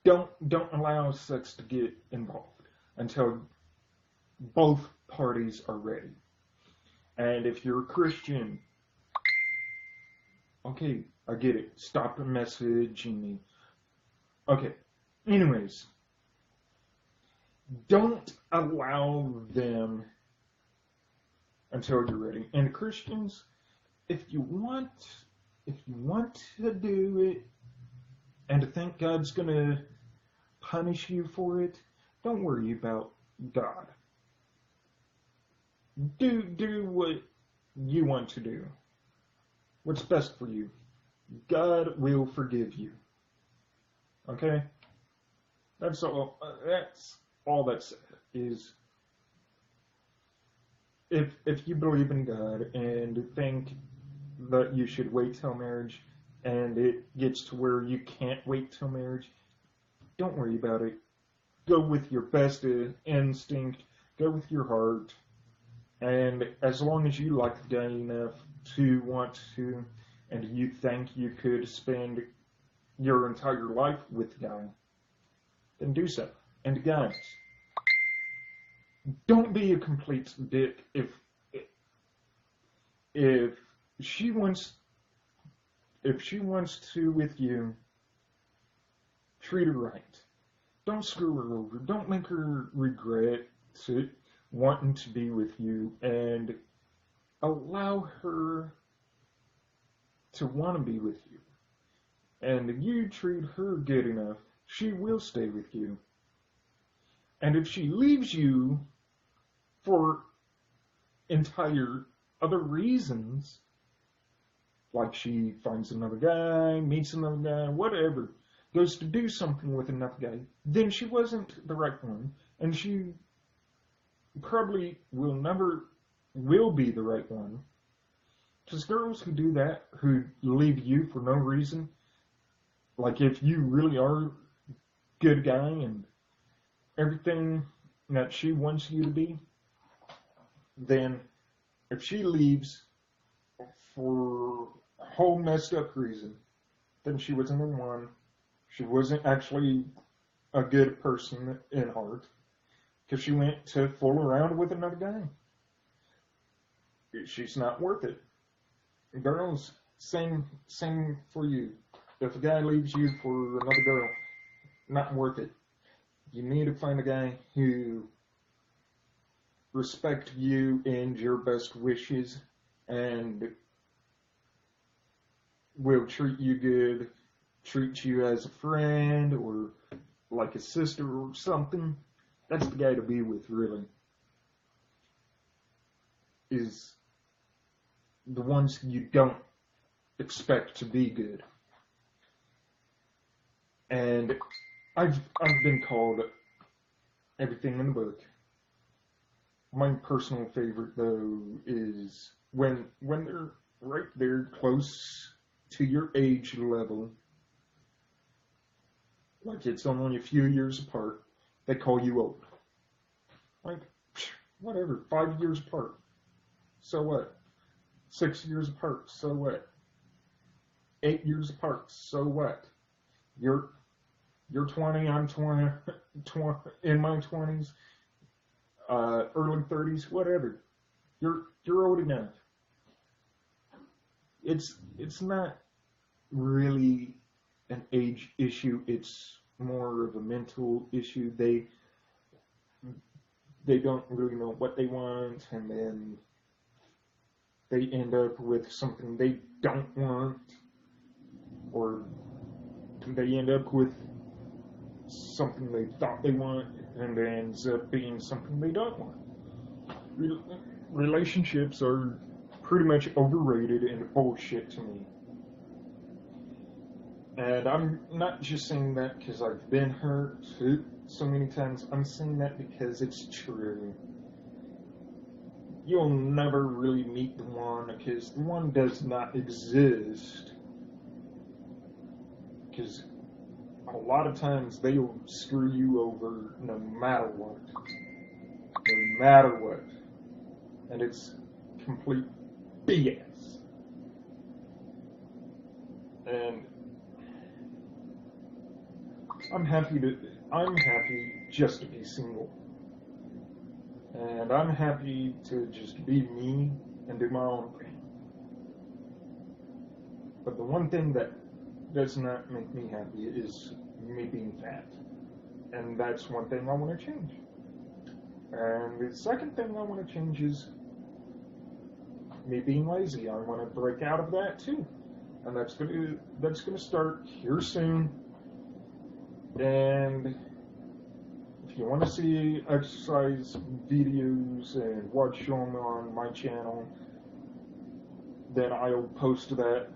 Don't allow sex to get involved until both parties are ready. And if you're a Christian, okay, I get it. Stop messaging me. Okay. Anyways, don't allow them until you're ready. And Christians, if you want to do it and to think God's going to punish you for it, don't worry about God. Do what you want to do. What's best for you. God will forgive you. Okay? That's all that is. If you believe in God and think that you should wait till marriage, and it gets to where you can't wait till marriage, don't worry about it. Go with your best instinct. Go with your heart. And as long as you like the guy enough to want to, and you think you could spend your entire life with the guy, then do so. And guys, don't be a complete dick if she wants to with you, treat her right. Don't screw her over. Don't make her regret wanting to be with you, and allow her to want to be with you. And if you treat her good enough, she will stay with you. And if she leaves you for entire other reasons, like she finds another guy, meets another guy, whatever, goes to do something with another guy, then she wasn't the right one, and she probably will be the right one. Because girls who do that, who leave you for no reason, like if you really are a good guy and everything that she wants you to be, then if she leaves for a whole messed up reason, then she wasn't the one. She wasn't actually a good person in heart, because she went to fool around with another guy. She's not worth it. Girls, same for you. If a guy leaves you for another girl, not worth it. You need to find a guy who respects you and your best wishes and will treat you good, treat you as a friend or like a sister or something. That's the guy to be with, really. Is the ones you don't expect to be good. And I've been called everything in the book. My personal favorite, though, is when they're right there close to your age level, like it's only a few years apart, they call you old. Like, whatever, 5 years apart. So what? 6 years apart. So what? 8 years apart. So what? You're 20, I'm 20, in my 20s, early 30s, whatever. You're old enough. It's not really an age issue. It's more of a mental issue. They don't really know what they want, and then they end up with something they don't want, or they end up with something they thought they want, and it ends up being something they don't want. Relationships are pretty much overrated and bullshit to me. And I'm not just saying that because I've been hurt so many times. I'm saying that because it's true. You'll never really meet the one, because the one does not exist. Because a lot of times they'll screw you over no matter what. No matter what. And it's complete BS. And I'm happy just to be single. And I'm happy to just be me and do my own thing. But the one thing that does not make me happy is me being fat. And that's one thing I want to change. And the second thing I want to change is me being lazy. I want to break out of that too. And that's gonna start here soon. And if you want to see exercise videos and watch them on my channel, then I'll post that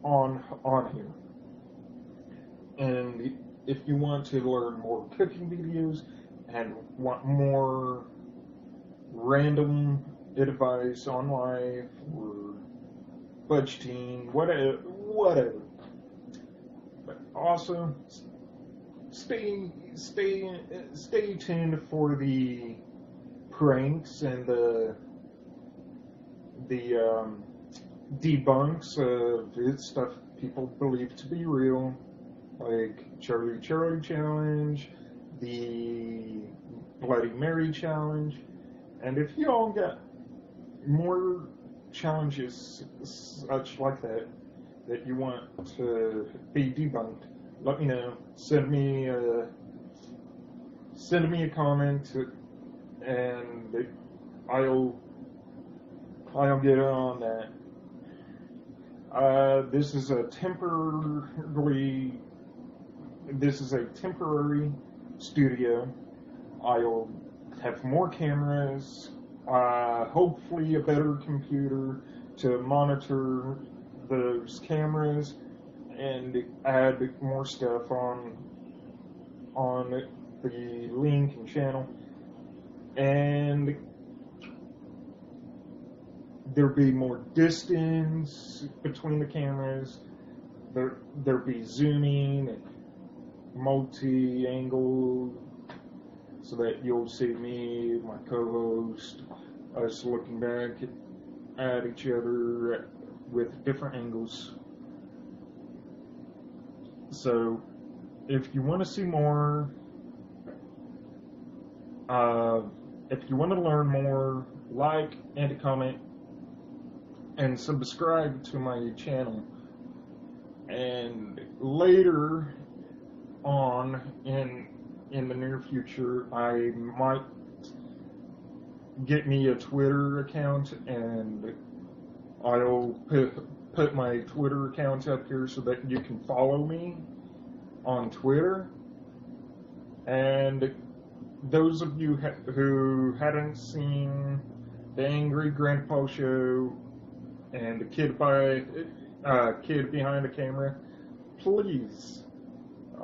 on here. And if you want to learn more cooking videos and want more random advice on life or budgeting, whatever. But also, stay tuned for the pranks and the debunks of stuff people believe to be real like Charlie Charlie Challenge, the Bloody Mary Challenge, and if you all got more challenges such like that that you want to be debunked, let me know. Send me a comment, and I'll get on that. This is a temporary studio. I'll have more cameras, hopefully a better computer to monitor those cameras, and add more stuff on the link and channel, and there'll be more distance between the cameras. There'll be zooming and multi-angle, so that you'll see me, my co-host, us looking back at each other with different angles. So if you want to see more, if you want to learn more, like and comment and subscribe to my channel. And later on in the near future, I might get me a Twitter account, and I'll put my Twitter account up here so that you can follow me on Twitter. And those of you who hadn't seen the Angry Grandpa Show and the kid behind the camera, please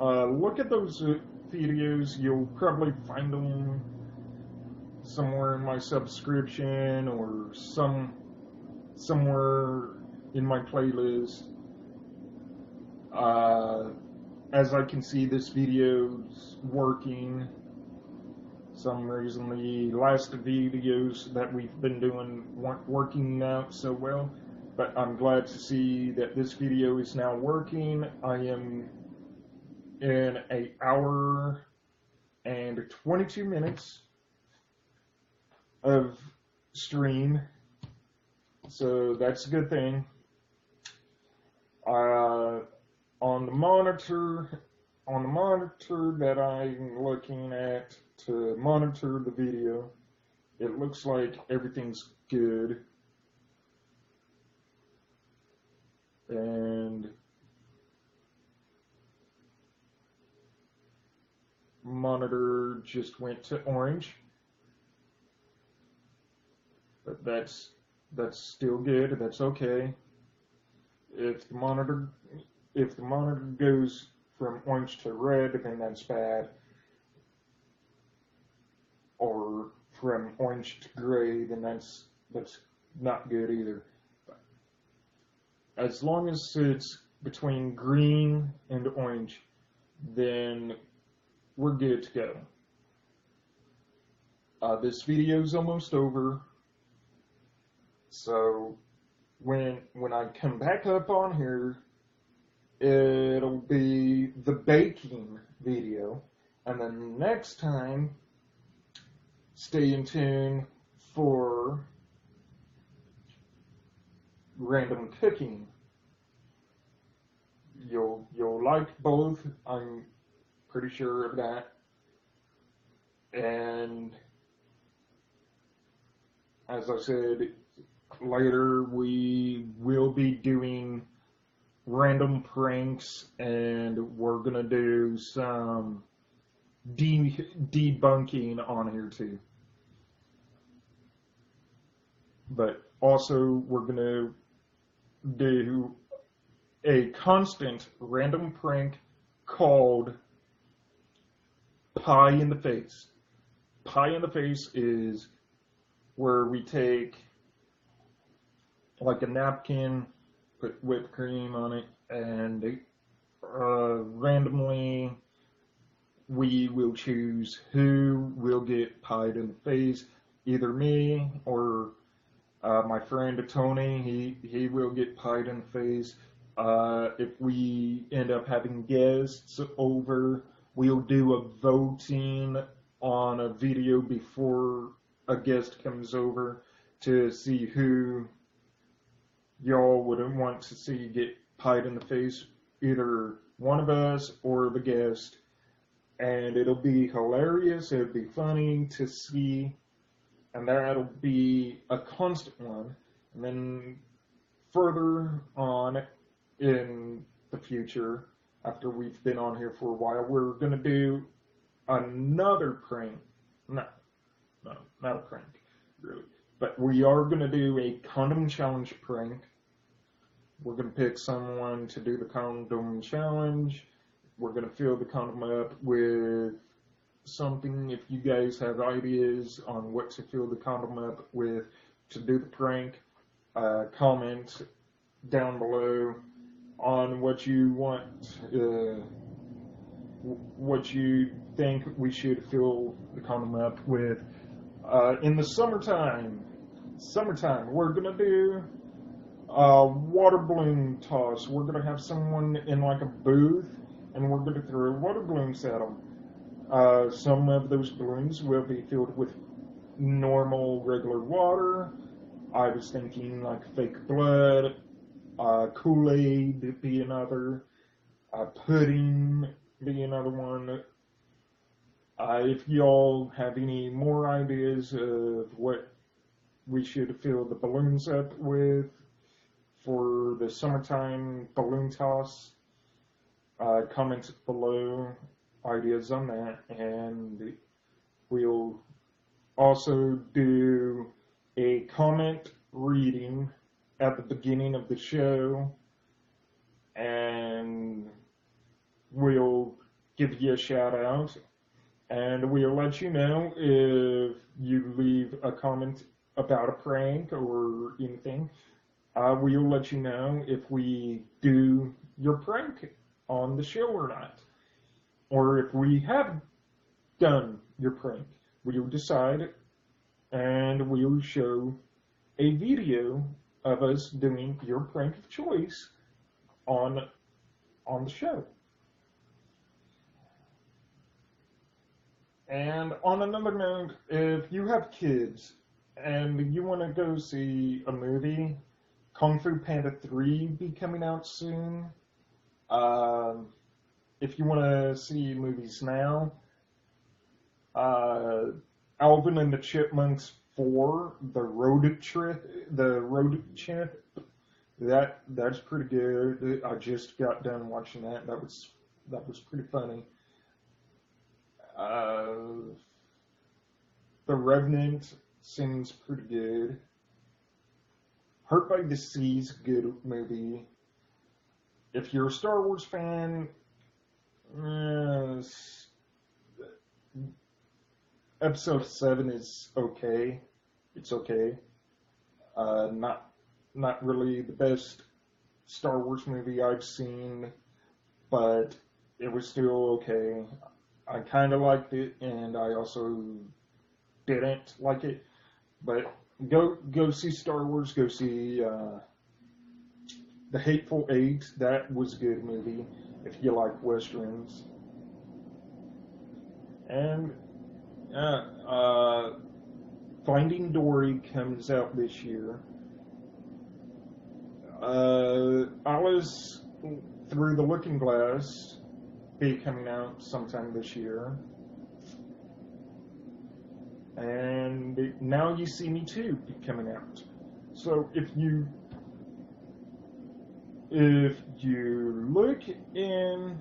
look at those videos. You'll probably find them somewhere in my subscription or somewhere in my playlist. As I can see, this video's working. Some reason the last videos that we've been doing weren't working out so well, but I'm glad to see that this video is now working. I am in an hour and 22 minutes of stream, so that's a good thing. On the monitor that I'm looking at to monitor the video, it looks like everything's good, and monitor just went to orange, but that's still good. That's okay. If the monitor goes from orange to red, then that's bad. Or from orange to gray, then that's not good either. As long as it's between green and orange, then we're good to go. This video's almost over, so when I come back up on here, it'll be the baking video, and then next time, stay in tune for random cooking. You'll like both, I'm pretty sure of that. And as I said, later we will be doing random pranks, and we're gonna do some debunking on here too. But also we're gonna do a constant random prank called Pie in the Face. Pie in the Face is where we take like a napkin, put whipped cream on it, and randomly we will choose who will get pied in the face. Either me or my friend Tony. He will get pied in the face. If we end up having guests over, we'll do a voting on a video before a guest comes over to see who y'all would want to see get pied in the face, either one of us or the guest. And it'll be hilarious, it'll be funny to see, and that'll be a constant one. And then further on in the future, after we've been on here for a while, we're going to do another prank. No, not a prank, really. But we are going to do a condom challenge prank. We're going to pick someone to do the condom challenge. We're going to fill the condom up with something. If you guys have ideas on what to fill the condom up with to do the prank, comment down below on what you want, what you think we should fill the condom up with. In the summertime, we're going to do water balloon toss. We're going to have someone in like a booth, and we're going to throw water balloons at them. Some of those balloons will be filled with normal, regular water. I was thinking like fake blood, Kool-Aid be another, pudding be another one. If y'all have any more ideas of what we should fill the balloons up with for the summertime balloon toss, comment below ideas on that, and we'll also do a comment reading at the beginning of the show, and we'll give you a shout out, and we'll let you know if you leave a comment about a prank or anything. We'll let you know if we do your prank on the show or not, or if we have done your prank. We'll decide, and we'll show a video of us doing your prank of choice on the show. And on another note, if you have kids and you want to go see a movie, Kung Fu Panda 3 be coming out soon. If you want to see movies now, Alvin and the Chipmunks 4, the road trip, that's pretty good. I just got done watching that. That was pretty funny. The Revenant seems pretty good. Hurt by the Sea's a good movie. If you're a Star Wars fan, Episode 7 is okay. It's okay. Not really the best Star Wars movie I've seen, but it was still okay. I kind of liked it, and I also didn't like it. But go see Star Wars. Go see The Hateful Eight. That was a good movie if you like westerns. And Finding Dory comes out this year. Alice Through the Looking Glass be coming out sometime this year. And Now You See Me Too be coming out. So if you look in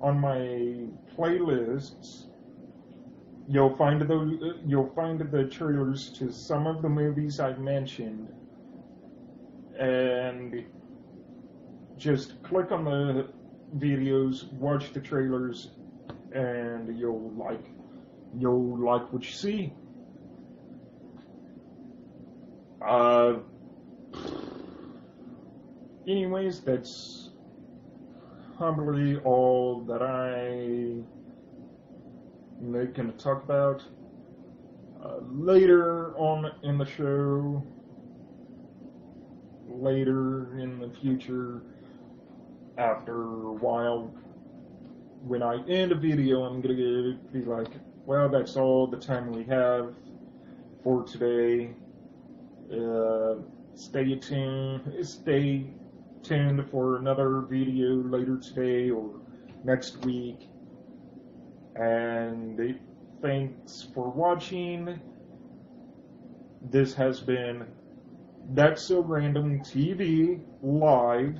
on my playlists, you'll find the trailers to some of the movies I've mentioned, and just click on the videos, watch the trailers, and you'll like what you see. Anyways, that's probably all that I'm going to talk about. Later on in the show, later in the future, after a while, when I end a video, I'm gonna be like, well, that's all the time we have for today. Stay tuned for another video later today or next week. And thanks for watching. This has been ThatsSoRandomT.V live.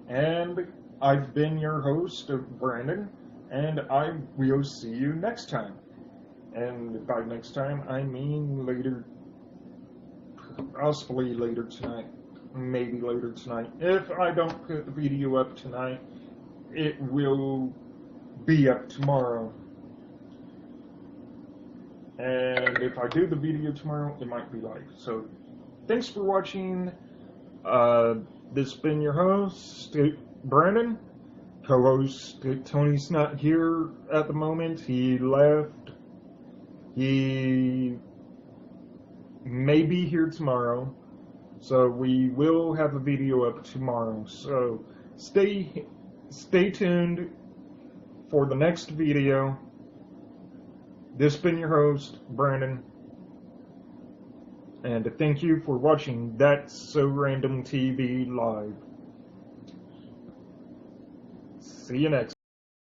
And I've been your host, Brandon, and I will see you next time. And by next time, I mean later, possibly later tonight, maybe later tonight. If I don't put the video up tonight, it will be up tomorrow. And if I do the video tomorrow, it might be live. So, thanks for watching. This has been your host, Brandon. Co-host Tony's not here at the moment. He left. He may be here tomorrow. So we will have a video up tomorrow. So stay tuned for the next video. This has been your host, Brandon. And thank you for watching ThatsSoRandomT.V live. See you next.